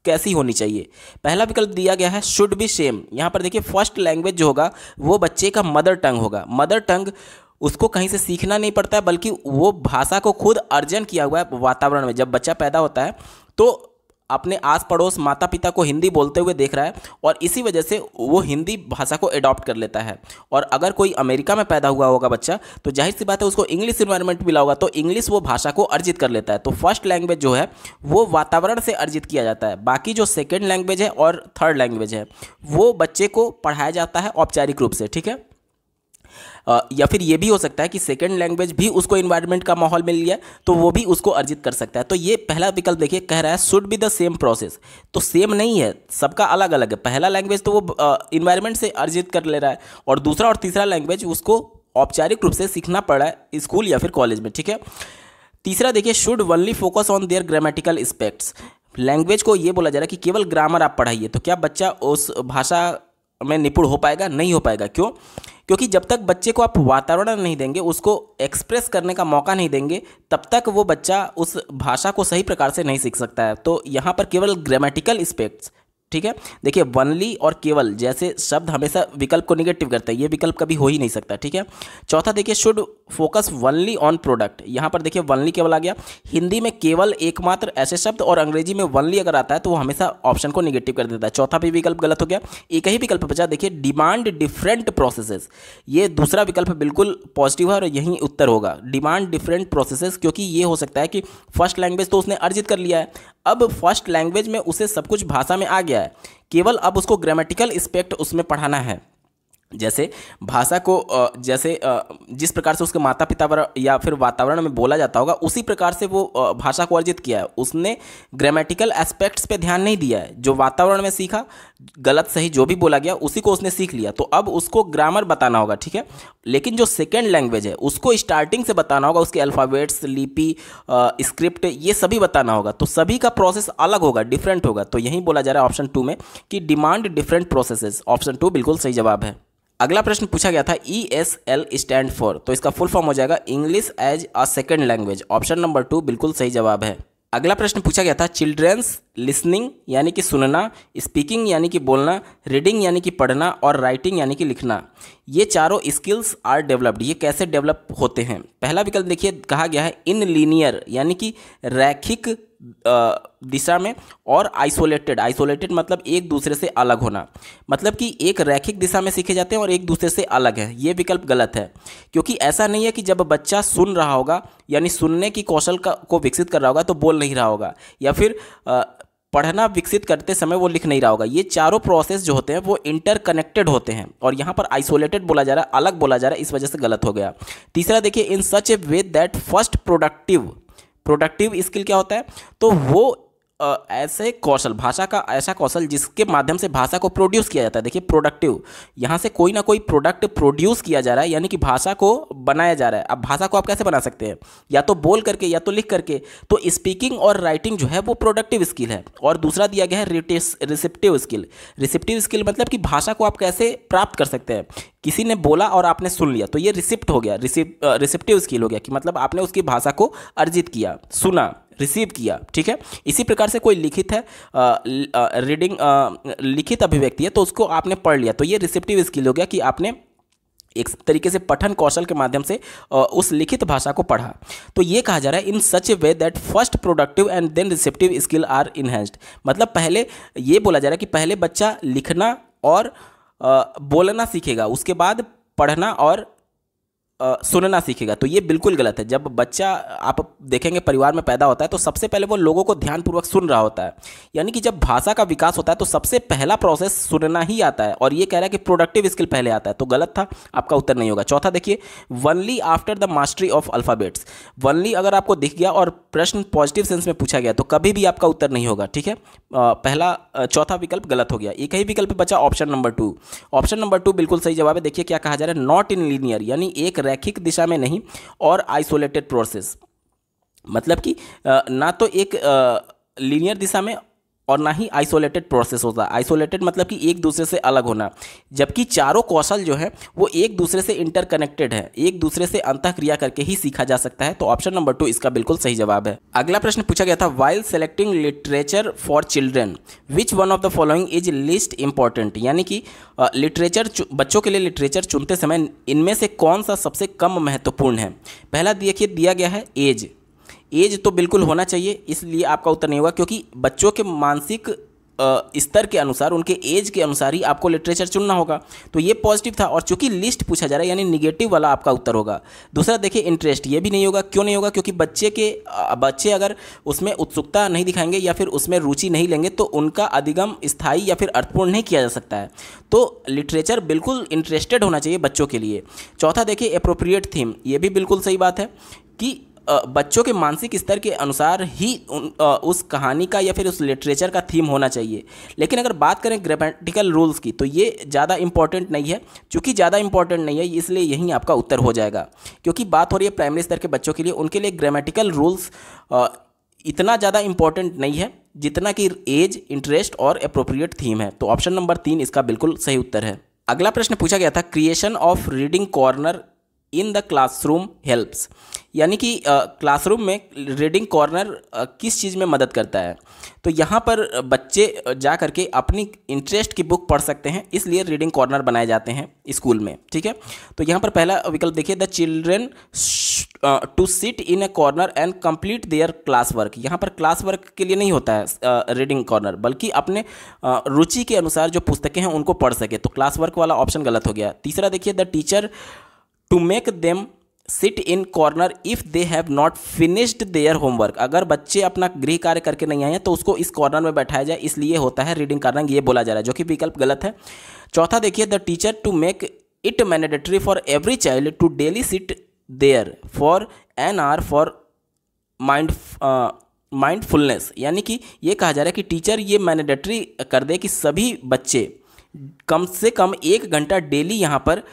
कैसी होनी चाहिए। पहला विकल्प दिया गया है शुड बी सेम, यहाँ पर देखिए फर्स्ट लैंग्वेज जो होगा वो बच्चे का मदर टंग होगा। मदर टंग उसको कहीं से सीखना नहीं पड़ता है, बल्कि वो भाषा को खुद अर्जन किया हुआ है वातावरण में। जब बच्चा पैदा होता है तो अपने आस पड़ोस माता पिता को हिंदी बोलते हुए देख रहा है और इसी वजह से वो हिंदी भाषा को एडॉप्ट कर लेता है। और अगर कोई अमेरिका में पैदा हुआ होगा बच्चा तो जाहिर सी बात है उसको इंग्लिश इन्वायरमेंट मिला होगा, तो इंग्लिश वो भाषा को अर्जित कर लेता है। तो फर्स्ट लैंग्वेज जो है वो वातावरण से अर्जित किया जाता है, बाकी जो सेकेंड लैंग्वेज है और थर्ड लैंग्वेज है वो बच्चे को पढ़ाया जाता है औपचारिक रूप से, ठीक है। या फिर ये भी हो सकता है कि सेकेंड लैंग्वेज भी उसको इन्वायरमेंट का माहौल मिल गया तो वो भी उसको अर्जित कर सकता है। तो ये पहला विकल्प देखिए कह रहा है should be the same process, तो सेम नहीं है, सबका अलग अलग है। पहला लैंग्वेज तो वो इन्वायरमेंट से अर्जित कर ले रहा है और दूसरा और तीसरा लैंग्वेज उसको औपचारिक रूप से सीखना पड़ा है स्कूल या फिर कॉलेज में, ठीक है। तीसरा देखिए should only focus on their grammatical aspects, language को ये बोला जा रहा है कि केवल ग्रामर आप पढ़ाइए, तो क्या बच्चा उस भाषा में निपुण हो पाएगा, नहीं हो पाएगा। क्यों? क्योंकि जब तक बच्चे को आप वातावरण नहीं देंगे, उसको एक्सप्रेस करने का मौका नहीं देंगे, तब तक वो बच्चा उस भाषा को सही प्रकार से नहीं सीख सकता है। तो यहाँ पर केवल ग्रामेटिकल एस्पेक्ट्स ठीक है। देखिए वनली और केवल जैसे शब्द हमेशा विकल्प को निगेटिव करते हैं, ये विकल्प कभी हो ही नहीं सकता, ठीक है। चौथा देखिए should focus only on product, यहाँ पर देखिए वनली केवल आ गया। हिंदी में केवल एकमात्र ऐसे शब्द और अंग्रेजी में वनली अगर आता है तो वो हमेशा ऑप्शन को निगेटिव कर देता है। चौथा भी विकल्प गलत हो गया। एक ही विकल्प बचा, देखिए डिमांड डिफरेंट प्रोसेसेस, ये दूसरा विकल्प बिल्कुल पॉजिटिव है और यही उत्तर होगा, डिमांड डिफरेंट प्रोसेसेस, क्योंकि ये हो सकता है कि फर्स्ट लैंग्वेज तो उसने अर्जित कर लिया है, अब फर्स्ट लैंग्वेज में उसे सब कुछ भाषा में आ गया है, केवल अब उसको ग्रामेटिकल एस्पेक्ट उसमें पढ़ाना है। जैसे भाषा को जैसे जिस प्रकार से उसके माता पिता या फिर वातावरण में बोला जाता होगा उसी प्रकार से वो भाषा को अर्जित किया है, उसने ग्रामेटिकल एस्पेक्ट्स पे ध्यान नहीं दिया है। जो वातावरण में सीखा, गलत सही जो भी बोला गया उसी को उसने सीख लिया, तो अब उसको ग्रामर बताना होगा, ठीक है। लेकिन जो सेकेंड लैंग्वेज है उसको स्टार्टिंग से बताना होगा, उसके अल्फ़ाबेट्स, लिपि, स्क्रिप्ट, ये सभी बताना होगा, तो सभी का प्रोसेस अलग होगा, डिफरेंट होगा। तो यही बोला जा रहा है ऑप्शन 2 में कि डिमांड डिफरेंट प्रोसेसेस, ऑप्शन 2 बिल्कुल सही जवाब है। अगला प्रश्न पूछा गया था ESL स्टैंड फॉर, तो इसका फुल फॉर्म हो जाएगा English as a second language, option number 2 बिल्कुल सही जवाब है। अगला प्रश्न पूछा गया था चिल्ड्रंस लिसनिंग यानी कि सुनना, स्पीकिंग यानी कि बोलना, रीडिंग यानी कि पढ़ना और राइटिंग यानी कि लिखना, ये चारों स्किल्स आर डेवलप्ड, ये कैसे डेवलप होते हैं। पहला विकल्प देखिए कहा गया है इन लीनियर यानी कि रैखिक दिशा में, और आइसोलेटेड, आइसोलेटेड मतलब एक दूसरे से अलग होना, मतलब कि एक रैखिक दिशा में सीखे जाते हैं और एक दूसरे से अलग है, ये विकल्प गलत है। क्योंकि ऐसा नहीं है कि जब बच्चा सुन रहा होगा यानी सुनने की कौशल को विकसित कर रहा होगा तो बोल नहीं रहा होगा, या फिर पढ़ना विकसित करते समय वो लिख नहीं रहा होगा। ये चारों प्रोसेस जो होते हैं वो इंटरकनेक्टेड होते हैं, और यहाँ पर आइसोलेटेड बोला जा रहा है, अलग बोला जा रहा है, इस वजह से गलत हो गया। तीसरा देखिए in such a way that first productive skill क्या होता है, तो वो ऐसे कौशल, भाषा का ऐसा कौशल जिसके माध्यम से भाषा को प्रोड्यूस किया जाता है। देखिए प्रोडक्टिव, यहाँ से कोई ना कोई प्रोडक्ट प्रोड्यूस किया जा रहा है, यानी कि भाषा को बनाया जा रहा है। अब भाषा को आप कैसे बना सकते हैं, या तो बोल करके या तो लिख करके, तो स्पीकिंग और राइटिंग जो है वो प्रोडक्टिव स्किल है। और दूसरा दिया गया है रिसेप्टिव स्किल, रिसेप्टिव स्किल मतलब कि भाषा को आप कैसे प्राप्त कर सकते हैं। किसी ने बोला और आपने सुन लिया तो ये रिसिप्ट हो गया, रिसेप्टिव स्किल हो गया, कि मतलब आपने उसकी भाषा को अर्जित किया, सुना, रिसीव किया, ठीक है। इसी प्रकार से कोई लिखित है, रीडिंग लिखित अभिव्यक्ति है तो उसको आपने पढ़ लिया, तो ये रिसेप्टिव स्किल हो गया कि आपने एक तरीके से पठन कौशल के माध्यम से उस लिखित भाषा को पढ़ा। तो ये कहा जा रहा है in such a way that first productive and then receptive skill are enhanced, मतलब पहले ये बोला जा रहा है कि पहले बच्चा लिखना और बोलना सीखेगा, उसके बाद पढ़ना और सुनना सीखेगा। तो ये बिल्कुल गलत है। जब बच्चा आप देखेंगे परिवार में पैदा होता है तो सबसे पहले वो लोगों को ध्यानपूर्वक सुन रहा होता है, यानी कि जब भाषा का विकास होता है तो सबसे पहला प्रोसेस सुनना ही आता है, और ये कह रहा है कि प्रोडक्टिव स्किल पहले आता है, तो गलत था, आपका उत्तर नहीं होगा। चौथा देखिए only after the mastery of alphabets, only अगर आपको दिख गया और प्रश्न पॉजिटिव सेंस में पूछा गया तो कभी भी आपका उत्तर नहीं होगा, ठीक है। चौथा विकल्प गलत हो गया। एक ही विकल्प बचा ऑप्शन नंबर 2, ऑप्शन नंबर 2 बिल्कुल सही जवाब है। देखिए क्या कहा जा रहा है, नॉट इन लीनियर यानी एक रैखिक दिशा में नहीं, और आइसोलेटेड प्रोसेस मतलब कि ना तो एक लीनियर दिशा में और ना ही आइसोलेटेड प्रोसेस होता है। आइसोलेटेड मतलब कि एक दूसरे से अलग होना, जबकि चारों कौशल जो है वो एक दूसरे से इंटरकनेक्टेड है, एक दूसरे से अंतःक्रिया करके ही सीखा जा सकता है। तो ऑप्शन नंबर 2 इसका बिल्कुल सही जवाब है। अगला प्रश्न पूछा गया था while selecting literature for children which one of the following is least important, यानी कि लिटरेचर बच्चों के लिए लिटरेचर चुनते समय इनमें से कौन सा सबसे कम महत्वपूर्ण है। पहला देखिए दिया गया है एज तो बिल्कुल होना चाहिए, इसलिए आपका उत्तर नहीं होगा, क्योंकि बच्चों के मानसिक स्तर के अनुसार, उनके एज के अनुसार ही आपको लिटरेचर चुनना होगा, तो ये पॉजिटिव था। और चूंकि लिस्ट पूछा जा रहा है यानी निगेटिव वाला आपका उत्तर होगा। दूसरा देखिए इंटरेस्ट, ये भी नहीं होगा। क्यों नहीं होगा, क्योंकि बच्चे अगर उसमें उत्सुकता नहीं दिखाएंगे या फिर उसमें रुचि नहीं लेंगे तो उनका अधिगम स्थायी या फिर अर्थपूर्ण नहीं किया जा सकता है। तो लिटरेचर बिल्कुल इंटरेस्टेड होना चाहिए बच्चों के लिए। चौथा देखिए एप्रोप्रिएट थीम, ये भी बिल्कुल सही बात है कि बच्चों के मानसिक स्तर के अनुसार ही उस कहानी का या फिर उस लिटरेचर का थीम होना चाहिए। लेकिन अगर बात करें ग्रामेटिकल रूल्स की तो ये ज़्यादा इंपॉर्टेंट नहीं है। चूँकि ज़्यादा इंपॉर्टेंट नहीं है इसलिए यहीं आपका उत्तर हो जाएगा, क्योंकि बात हो रही है प्राइमरी स्तर के बच्चों के लिए, उनके लिए ग्रामेटिकल रूल्स इतना ज़्यादा इंपॉर्टेंट नहीं है जितना कि एज, इंटरेस्ट और एप्रोप्रिएट थीम है। तो ऑप्शन नंबर 3 इसका बिल्कुल सही उत्तर है। अगला प्रश्न पूछा गया था creation of reading corner in the classroom helps, यानी कि क्लासरूम में रीडिंग कॉर्नर किस चीज़ में मदद करता है। तो यहाँ पर बच्चे जा करके अपनी इंटरेस्ट की बुक पढ़ सकते हैं, इसलिए रीडिंग कॉर्नर बनाए जाते हैं स्कूल में। ठीक है, तो यहाँ पर पहला विकल्प देखिए, the children to sit in a corner and complete their class work. यहाँ पर क्लास वर्क के लिए नहीं होता है रीडिंग कॉर्नर, बल्कि अपने रुचि के अनुसार जो पुस्तकें हैं उनको पढ़ सके। तो क्लास वर्क वाला ऑप्शन गलत हो गया। तीसरा देखिए, the teacher to make them sit in corner if they have not finished their homework. अगर बच्चे अपना गृह कार्य करके नहीं आए हैं तो उसको इस कॉर्नर में बैठाया जाए, इसलिए होता है रीडिंग कॉर्नर, ये बोला जा रहा है, जो कि विकल्प गलत है। चौथा देखिए, the teacher to make it mandatory for every child to daily sit there for an hour for mindfulness, यानी कि ये कहा जा रहा है कि टीचर ये मैंडेटरी कर दे कि सभी बच्चे कम से कम 1 घंटा डेली यहाँ पर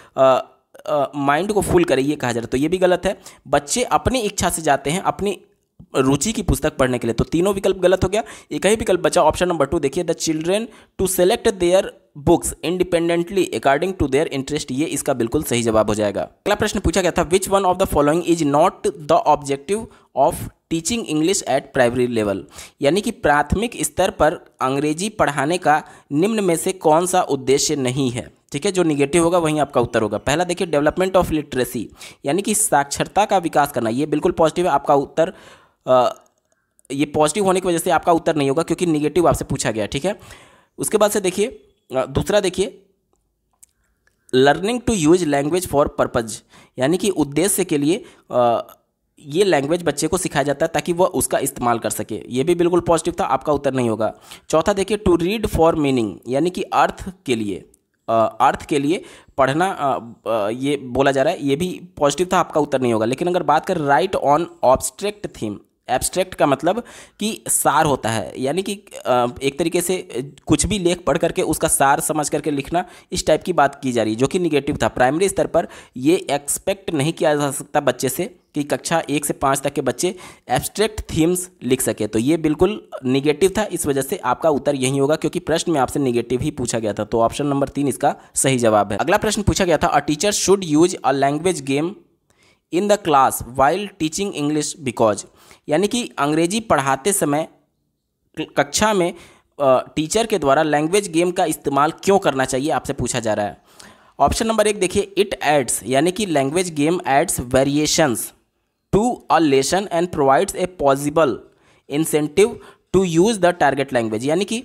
माइंड को फुल करे, ये कहा जा रहा है। तो ये भी गलत है। बच्चे अपनी इच्छा से जाते हैं अपनी रुचि की पुस्तक पढ़ने के लिए। तो तीनों विकल्प गलत हो गया। एक ही विकल्प बचा, ऑप्शन नंबर 2 देखिए, the children to select their books independently according to their interest, ये इसका बिल्कुल सही जवाब हो जाएगा। अगला प्रश्न पूछा गया था, which one of the following is not the objective of teaching English at primary level, यानी कि प्राथमिक स्तर पर अंग्रेजी पढ़ाने का निम्न में से कौन सा उद्देश्य नहीं है। ठीक है, जो निगेटिव होगा वहीं आपका उत्तर होगा। पहला देखिए, डेवलपमेंट ऑफ लिटरेसी, यानी कि साक्षरता का विकास करना, ये बिल्कुल पॉजिटिव है। आपका उत्तर ये पॉजिटिव होने की वजह से आपका उत्तर नहीं होगा, क्योंकि निगेटिव आपसे पूछा गया। ठीक है, उसके बाद से देखिए दूसरा देखिए, learning to use language for purpose, यानी कि उद्देश्य के लिए ये लैंग्वेज बच्चे को सिखाया जाता है ताकि वह उसका इस्तेमाल कर सके, ये भी बिल्कुल पॉजिटिव था, आपका उत्तर नहीं होगा। चौथा देखिए, टू रीड फॉर मीनिंग, यानी कि अर्थ के लिए पढ़ना, ये बोला जा रहा है, ये भी पॉजिटिव था, आपका उत्तर नहीं होगा। लेकिन अगर बात करें right on obstruct theme, abstract का मतलब कि सार होता है, यानी कि एक तरीके से कुछ भी लेख पढ़ करके उसका सार समझ करके लिखना, इस टाइप की बात की जा रही है, जो कि निगेटिव था। प्राइमरी स्तर पर ये एक्सपेक्ट नहीं किया जा सकता बच्चे से कि कक्षा 1 से 5 तक के बच्चे एब्स्ट्रैक्ट थीम्स लिख सके, तो ये बिल्कुल निगेटिव था। इस वजह से आपका उत्तर यही होगा, क्योंकि प्रश्न में आपसे निगेटिव ही पूछा गया था। तो ऑप्शन नंबर 3 इसका सही जवाब है। अगला प्रश्न पूछा गया था, a teacher should use a language game in the class while teaching English because, यानी कि अंग्रेजी पढ़ाते समय कक्षा में टीचर के द्वारा लैंग्वेज गेम का इस्तेमाल क्यों करना चाहिए, आपसे पूछा जा रहा है। ऑप्शन नंबर 1 देखिए, इट एड्स, यानी कि language game aids variations to a lesson and provides a possible incentive to use the target language, यानी कि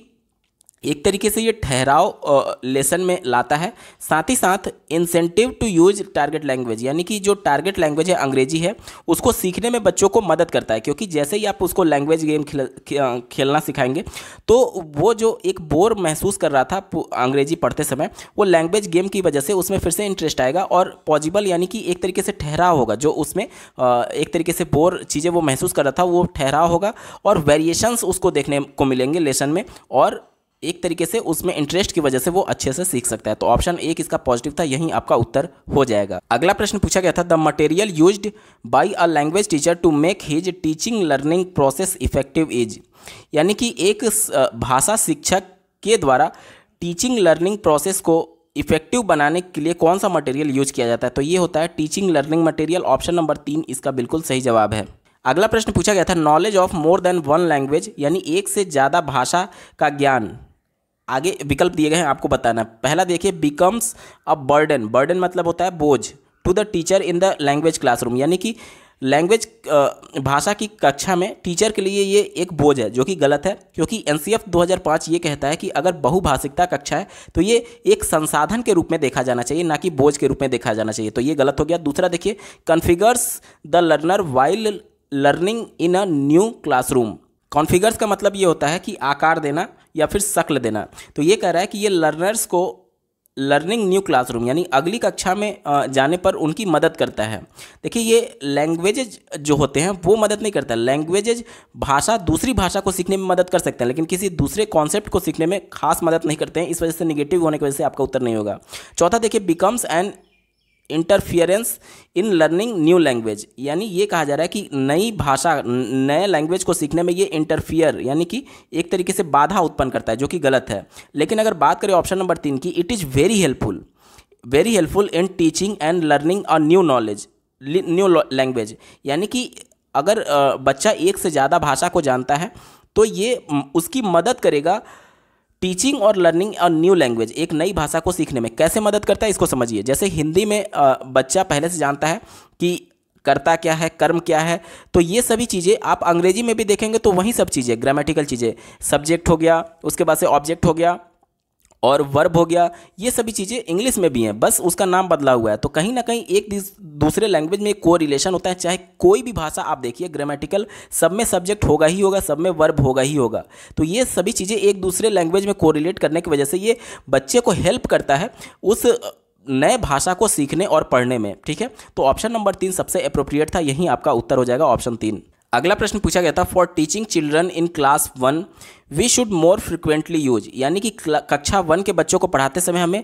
एक तरीके से ये ठहराव लेसन में लाता है, साथ ही साथ incentive to use target language, यानी कि जो टारगेट लैंग्वेज है अंग्रेजी है उसको सीखने में बच्चों को मदद करता है, क्योंकि जैसे ही आप उसको लैंग्वेज गेम खेलना सिखाएंगे तो वो जो एक बोर महसूस कर रहा था अंग्रेजी पढ़ते समय, वो लैंग्वेज गेम की वजह से उसमें फिर से इंटरेस्ट आएगा और पॉसिबल, यानी कि एक तरीके से ठहराव होगा, जो उसमें एक तरीके से बोर चीज़ें वो महसूस कर रहा था वो ठहराव होगा, और वेरिएशंस उसको देखने को मिलेंगे लेसन में, और एक तरीके से उसमें इंटरेस्ट की वजह से वो अच्छे से सीख सकता है। तो ऑप्शन 1 इसका पॉजिटिव था, यही आपका उत्तर हो जाएगा। अगला प्रश्न पूछा गया था, the material used by a language teacher to make his teaching learning process effective is, यानी कि एक भाषा शिक्षक के द्वारा टीचिंग लर्निंग प्रोसेस को इफेक्टिव बनाने के लिए कौन सा मटेरियल यूज किया जाता है, तो ये होता है teaching learning material. Option number 3 इसका बिल्कुल सही जवाब है। अगला प्रश्न पूछा गया था, knowledge of more than one language, यानी एक से ज़्यादा भाषा का ज्ञान, आगे विकल्प दिए गए हैं, आपको बताना। पहला देखिए, बिकम्स अ बर्डन, बर्डन मतलब होता है बोझ, to the teacher in the language classroom, यानी कि लैंग्वेज भाषा की कक्षा में टीचर के लिए ये एक बोझ है, जो कि गलत है, क्योंकि एनसीएफ 2005 ये कहता है कि अगर बहुभाषिकता कक्षा है तो ये एक संसाधन के रूप में देखा जाना चाहिए, ना कि बोझ के रूप में देखा जाना चाहिए, तो ये गलत हो गया। दूसरा देखिए, configures the learner while learning in a new classroom, configures का मतलब ये होता है कि आकार देना या फिर शक्ल देना, तो ये कह रहा है कि ये लर्नर्स को लर्निंग न्यू क्लासरूम यानी अगली कक्षा में जाने पर उनकी मदद करता है। देखिए, ये लैंग्वेजेज जो होते हैं वो मदद नहीं करता, लैंग्वेजेज भाषा दूसरी भाषा को सीखने में मदद कर सकते हैं, लेकिन किसी दूसरे कॉन्सेप्ट को सीखने में खास मदद नहीं करते हैं, इस वजह से निगेटिव होने की वजह से आपका उत्तर नहीं होगा। चौथा देखिए, becomes N interference in learning new language, यानी ये कहा जा रहा है कि नई भाषा नए लैंग्वेज को सीखने में ये इंटरफियर यानी कि एक तरीके से बाधा उत्पन्न करता है, जो कि गलत है। लेकिन अगर बात करें ऑप्शन नंबर 3 की, it is very helpful, very helpful in teaching and learning a new knowledge, new language. यानी कि अगर बच्चा एक से ज़्यादा भाषा को जानता है तो ये उसकी मदद करेगा टीचिंग और लर्निंग अ न्यू लैंग्वेज, एक नई भाषा को सीखने में। कैसे मदद करता है इसको समझिए। जैसे हिंदी में बच्चा पहले से जानता है कि कर्ता क्या है, कर्म क्या है, तो ये सभी चीज़ें आप अंग्रेजी में भी देखेंगे तो वही सब चीज़ें, ग्रामेटिकल चीज़ें, सब्जेक्ट हो गया, उसके बाद से ऑब्जेक्ट हो गया और वर्ब हो गया, ये सभी चीज़ें इंग्लिश में भी हैं, बस उसका नाम बदला हुआ है। तो कहीं ना कहीं एक दूसरे लैंग्वेज में को रिलेशन होता है। चाहे कोई भी भाषा आप देखिए, ग्रामेटिकल सब में सब्जेक्ट होगा ही होगा, सब में वर्ब होगा ही होगा। तो ये सभी चीज़ें एक दूसरे लैंग्वेज में कोरिलेट करने की वजह से ये बच्चे को हेल्प करता है उस नए भाषा को सीखने और पढ़ने में। ठीक है, तो ऑप्शन नंबर 3 सबसे अप्रोप्रिएट था, यही आपका उत्तर हो जाएगा ऑप्शन 3। अगला प्रश्न पूछा गया था, for teaching children in class 1 we should more frequently use. यानी कि कक्षा 1 के बच्चों को पढ़ाते समय हमें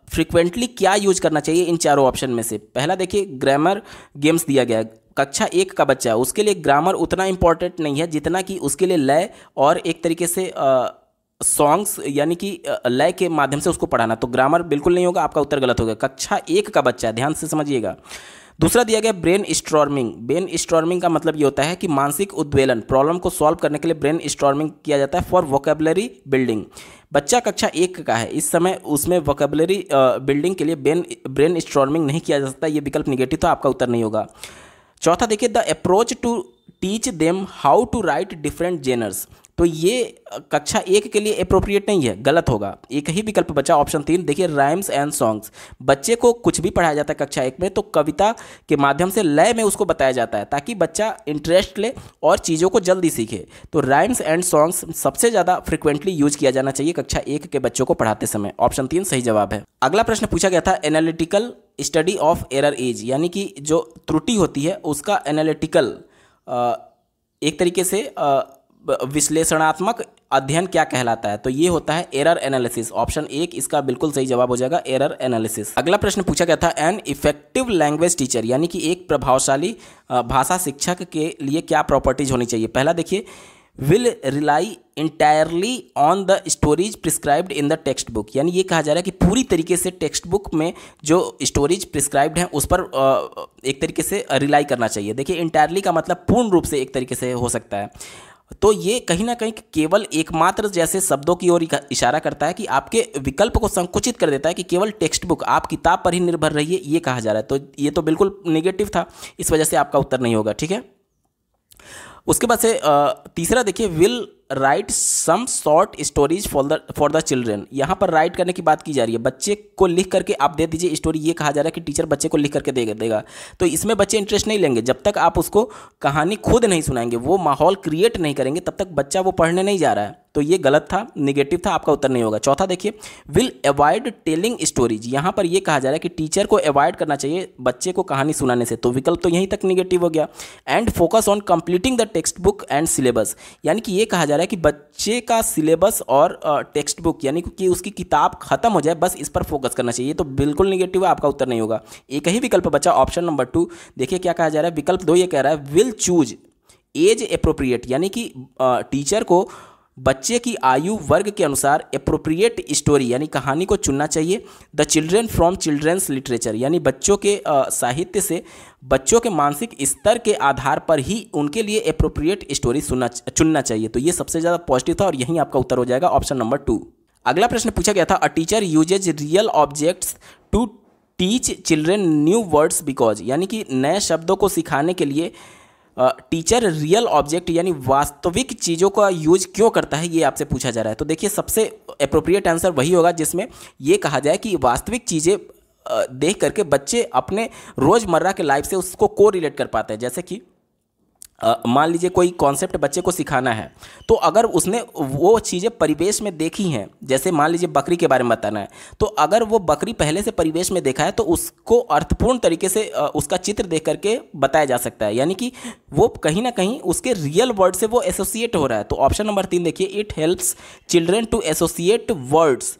फ्रिक्वेंटली क्या यूज करना चाहिए इन चारों ऑप्शन में से। पहला देखिए, ग्रामर गेम्स दिया गया है। कक्षा 1 का बच्चा है, उसके लिए ग्रामर उतना इंपॉर्टेंट नहीं है जितना कि उसके लिए लय और एक तरीके से सॉन्ग्स यानी कि लय के माध्यम से उसको पढ़ाना। तो ग्रामर बिल्कुल नहीं होगा, आपका उत्तर गलत होगा। कक्षा 1 का बच्चा है, ध्यान से समझिएगा। दूसरा दिया गया ब्रेन स्टॉर्मिंग। ब्रेन स्टॉर्मिंग का मतलब ये होता है कि मानसिक उद्वेलन, प्रॉब्लम को सॉल्व करने के लिए ब्रेन स्टॉर्मिंग किया जाता है फॉर वोकेबलरी बिल्डिंग। बच्चा कक्षा 1 का है, इस समय उसमें वोकेबलरी बिल्डिंग के लिए ब्रेन स्टॉर्मिंग नहीं किया जा सकता, ये विकल्प निगेटिव था, आपका उत्तर नहीं होगा। चौथा देखिए, the approach to teach them how to write different genres. तो ये कक्षा 1 के लिए अप्रोप्रिएट नहीं है, गलत होगा। एक ही विकल्प बचा ऑप्शन 3। देखिए, राइम्स एंड सॉन्ग्स। बच्चे को कुछ भी पढ़ाया जाता है कक्षा 1 में तो कविता के माध्यम से लय में उसको बताया जाता है ताकि बच्चा इंटरेस्ट ले और चीज़ों को जल्दी सीखे। तो राइम्स एंड सॉन्ग्स सबसे ज़्यादा फ्रिक्वेंटली यूज किया जाना चाहिए कक्षा 1 के बच्चों को पढ़ाते समय। ऑप्शन 3 सही जवाब है। अगला प्रश्न पूछा गया था, analytical study of errors. यानी कि जो त्रुटि होती है उसका एनालिटिकल एक तरीके से विश्लेषणात्मक अध्ययन क्या कहलाता है। तो ये होता है एरर एनालिसिस। ऑप्शन 1 इसका बिल्कुल सही जवाब हो जाएगा, एरर एनालिसिस। अगला प्रश्न पूछा गया था, एन इफेक्टिव लैंग्वेज टीचर यानी कि एक प्रभावशाली भाषा शिक्षक के लिए क्या प्रॉपर्टीज होनी चाहिए। पहला देखिए, will rely entirely on the stories prescribed in the text book. यानी ये कहा जा रहा है कि पूरी तरीके से टेक्स्ट बुक में जो स्टोरीज प्रिस्क्राइब्ड हैं उस पर एक तरीके से रिलाई करना चाहिए। देखिए, इंटायरली का मतलब पूर्ण रूप से एक तरीके से हो सकता है, तो ये कहीं ना कहीं केवल एकमात्र जैसे शब्दों की ओर इशारा करता है कि आपके विकल्प को संकुचित कर देता है कि केवल टेक्स्ट बुक, आप किताब पर ही निर्भर रहिए, ये कहा जा रहा है। तो ये तो बिल्कुल नेगेटिव था, इस वजह से आपका उत्तर नहीं होगा। ठीक है, उसके बाद से तीसरा देखिए, will write some short stories for the children. यहाँ पर राइट करने की बात की जा रही है, बच्चे को लिख करके आप दे दीजिए स्टोरी। ये कहा जा रहा है कि टीचर बच्चे को लिख करके देगा, तो इसमें बच्चे इंटरेस्ट नहीं लेंगे जब तक आप उसको कहानी खुद नहीं सुनाएंगे, वो माहौल क्रिएट नहीं करेंगे, तब तक बच्चा वो पढ़ने नहीं जा रहा है। तो ये गलत था, निगेटिव था, आपका उत्तर नहीं होगा। चौथा देखिए, विल अवॉइड टेलिंग स्टोरीज। यहाँ पर ये कहा जा रहा है कि टीचर को अवॉइड करना चाहिए बच्चे को कहानी सुनाने से, तो विकल्प तो यहीं तक निगेटिव हो गया। And focus on completing the text book and syllabus. यानी कि ये कहा जा रहा है कि बच्चे का सिलेबस और टेक्स्ट बुक यानी कि उसकी किताब खत्म हो जाए, बस इस पर फोकस करना चाहिए, तो बिल्कुल निगेटिव है, आपका उत्तर नहीं होगा। एक ही विकल्प बचा ऑप्शन नंबर 2। देखिए क्या कहा जा रहा है, विकल्प 2 ये कह रहा है, विल चूज एज अप्रोप्रिएट। यानी कि टीचर को बच्चे की आयु वर्ग के अनुसार अप्रोप्रिएट स्टोरी यानी कहानी को चुनना चाहिए। The children from children's literature यानी बच्चों के साहित्य से बच्चों के मानसिक स्तर के आधार पर ही उनके लिए अप्रोप्रिएट स्टोरी चुनना चाहिए। तो ये सबसे ज़्यादा पॉजिटिव था और यहीं आपका उत्तर हो जाएगा ऑप्शन नंबर 2। अगला प्रश्न पूछा गया था, a teacher uses real objects to teach children new words because. यानी कि नए शब्दों को सिखाने के लिए टीचर रियल ऑब्जेक्ट यानी वास्तविक चीज़ों का यूज क्यों करता है, ये आपसे पूछा जा रहा है। तो देखिए सबसे अप्रोप्रिएट आंसर वही होगा जिसमें ये कहा जाए कि वास्तविक चीज़ें देख करके बच्चे अपने रोज़मर्रा के लाइफ से उसको को रिलेट कर पाते हैं। जैसे कि मान लीजिए कोई कॉन्सेप्ट बच्चे को सिखाना है, तो अगर उसने वो चीज़ें परिवेश में देखी हैं, जैसे मान लीजिए बकरी के बारे में बताना है, तो अगर वो बकरी पहले से परिवेश में देखा है तो उसको अर्थपूर्ण तरीके से उसका चित्र देख करके बताया जा सकता है। यानी कि वो कहीं ना कहीं उसके रियल वर्ड से वो एसोसिएट हो रहा है। तो ऑप्शन नंबर 3 देखिए, it helps children to associate words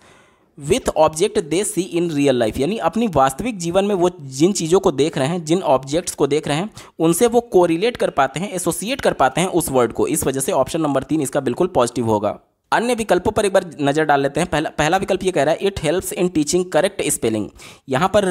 with object they see in real life. यानी अपनी वास्तविक जीवन में वो जिन चीज़ों को देख रहे हैं, जिन ऑब्जेक्ट्स को देख रहे हैं, उनसे वो कोरिलेट कर पाते हैं, एसोसिएट कर पाते हैं उस वर्ड को। इस वजह से ऑप्शन नंबर 3 इसका बिल्कुल पॉजिटिव होगा। अन्य विकल्पों पर एक बार नज़र डाल लेते हैं। पहला विकल्प ये कह रहा है it helps in teaching correct spelling. यहाँ पर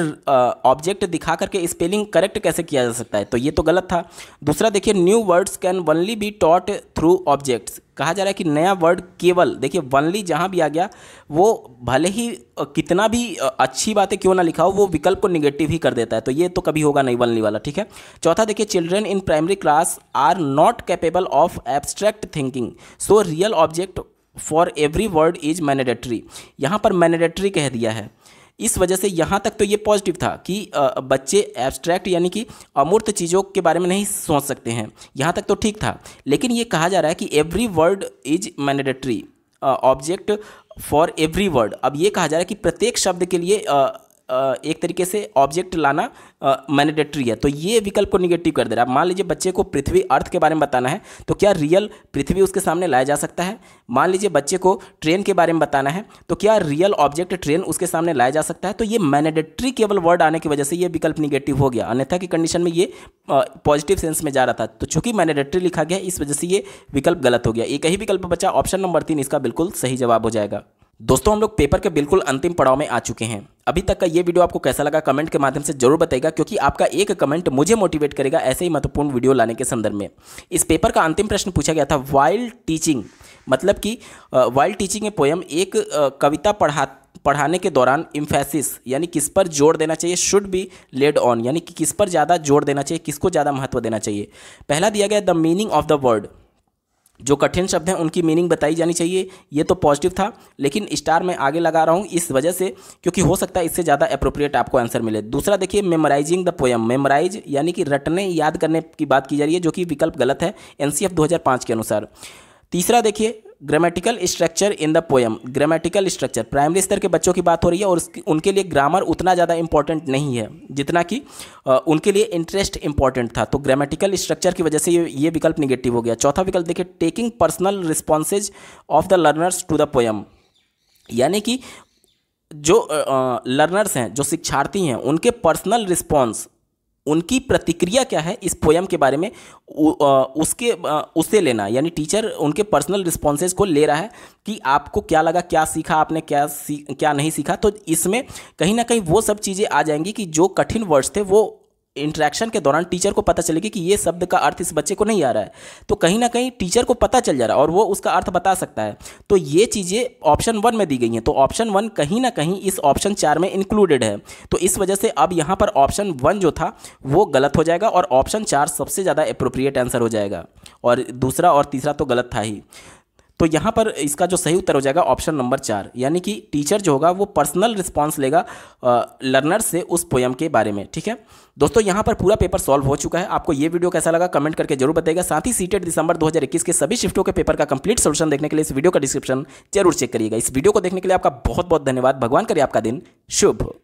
ऑब्जेक्ट दिखा करके स्पेलिंग करेक्ट कैसे किया जा सकता है, तो ये तो गलत था। दूसरा देखिए new words can only be taught through objects. कहा जा रहा है कि नया वर्ड केवल, देखिए वनली जहाँ भी आ गया वो भले ही कितना भी अच्छी बातें क्यों ना लिखा हो वो विकल्प को निगेटिव ही कर देता है, तो ये तो कभी होगा नहीं वनली वाला, ठीक है। चौथा देखिए children in primary class are not capable of abstract thinking so real object for every word is mandatory. यहाँ पर मैंडेटरी कह दिया है, इस वजह से यहाँ तक तो ये पॉजिटिव था कि बच्चे एब्स्ट्रैक्ट यानी कि अमूर्त चीज़ों के बारे में नहीं सोच सकते हैं, यहाँ तक तो ठीक था। लेकिन ये कहा जा रहा है कि every word is mandatory object for every word. अब ये कहा जा रहा है कि प्रत्येक शब्द के लिए एक तरीके से ऑब्जेक्ट लाना मैंडेटरी है, तो ये विकल्प को निगेटिव कर दे रहा है। मान लीजिए बच्चे को पृथ्वी अर्थ के बारे में बताना है, तो क्या रियल पृथ्वी उसके सामने लाया जा सकता है। मान लीजिए बच्चे को ट्रेन के बारे में बताना है, तो क्या रियल ऑब्जेक्ट ट्रेन उसके सामने लाया जा सकता है। तो ये मैंडेटरी केवल वर्ड आने की वजह से ये विकल्प निगेटिव हो गया, अन्यथा की कंडीशन में ये पॉजिटिव सेंस में जा रहा था। तो चूंकि मैंडेटरी लिखा गया इस वजह से ये विकल्प गलत हो गया। एक ही विकल्प बचा, ऑप्शन नंबर 3 इसका बिल्कुल सही जवाब हो जाएगा। दोस्तों हम लोग पेपर के बिल्कुल अंतिम पड़ाव में आ चुके हैं। अभी तक का ये वीडियो आपको कैसा लगा कमेंट के माध्यम से जरूर बताइएगा, क्योंकि आपका एक कमेंट मुझे मोटिवेट करेगा ऐसे ही महत्वपूर्ण वीडियो लाने के संदर्भ में। इस पेपर का अंतिम प्रश्न पूछा गया था वाइल टीचिंग, मतलब कि वाइल टीचिंग ए पोएम, एक कविता पढ़ाने के दौरान इम्फेसिस यानी किस पर जोर देना चाहिए, शुड बी लेड ऑन यानी कि किस पर ज़्यादा जोर देना चाहिए, किसको ज़्यादा महत्व देना चाहिए। पहला दिया गया the meaning of the word, जो कठिन शब्द हैं उनकी मीनिंग बताई जानी चाहिए, ये तो पॉजिटिव था। लेकिन स्टार मैं आगे लगा रहा हूँ इस वजह से क्योंकि हो सकता है इससे ज़्यादा अप्रोप्रिएट आपको आंसर मिले। दूसरा देखिए मेमोराइजिंग द पोएम, मेमोराइज यानी कि रटने याद करने की बात की जा रही है, जो कि विकल्प गलत है एनसीएफ 2005 के अनुसार। तीसरा देखिए grammatical structure in the poem, grammatical structure primary स्तर के बच्चों की बात हो रही है और उनके लिए ग्रामर उतना ज़्यादा इंपॉर्टेंट नहीं है जितना कि उनके लिए इंटरेस्ट इंपॉर्टेंट था, तो ग्रामेटिकल स्ट्रक्चर की वजह से ये विकल्प निगेटिव हो गया। चौथा विकल्प देखिए taking personal responses of the learners to the poem, यानी कि जो लर्नर्स हैं, जो शिक्षार्थी हैं, उनके पर्सनल रिस्पॉन्स, उनकी प्रतिक्रिया क्या है इस पोएम के बारे में उससे लेना, यानी टीचर उनके पर्सनल रिस्पॉन्सेज को ले रहा है कि आपको क्या लगा, क्या सीखा आपने, क्या नहीं सीखा। तो इसमें कहीं ना कहीं वो सब चीज़ें आ जाएंगी कि जो कठिन वर्ड्स थे वो इंटरेक्शन के दौरान टीचर को पता चलेगी कि ये शब्द का अर्थ इस बच्चे को नहीं आ रहा है, तो कहीं ना कहीं टीचर को पता चल जा रहा है और वो उसका अर्थ बता सकता है। तो ये चीज़ें ऑप्शन 1 में दी गई हैं, तो ऑप्शन 1 कहीं ना कहीं इस ऑप्शन 4 में इंक्लूडेड है। तो इस वजह से अब यहाँ पर ऑप्शन 1 जो था वो गलत हो जाएगा और ऑप्शन 4 सबसे ज़्यादा अप्रोप्रिएट आंसर हो जाएगा, और दूसरा और तीसरा तो गलत था ही। तो यहाँ पर इसका जो सही उत्तर हो जाएगा ऑप्शन नंबर 4, यानी कि टीचर जो होगा वो पर्सनल रिस्पांस लेगा लर्नर से उस पोएम के बारे में। ठीक है दोस्तों, यहाँ पर पूरा पेपर सॉल्व हो चुका है। आपको ये वीडियो कैसा लगा कमेंट करके जरूर बताइएगा। साथ ही सीटेट दिसंबर 2021 के सभी शिफ्टों के पेपर का कंप्लीट सोल्यूशन देखने के लिए इस वीडियो का डिस्क्रिप्शन जरूर चेक करिएगा। इस वीडियो को देखने के लिए आपका बहुत बहुत धन्यवाद। भगवान करे आपका दिन शुभ हो।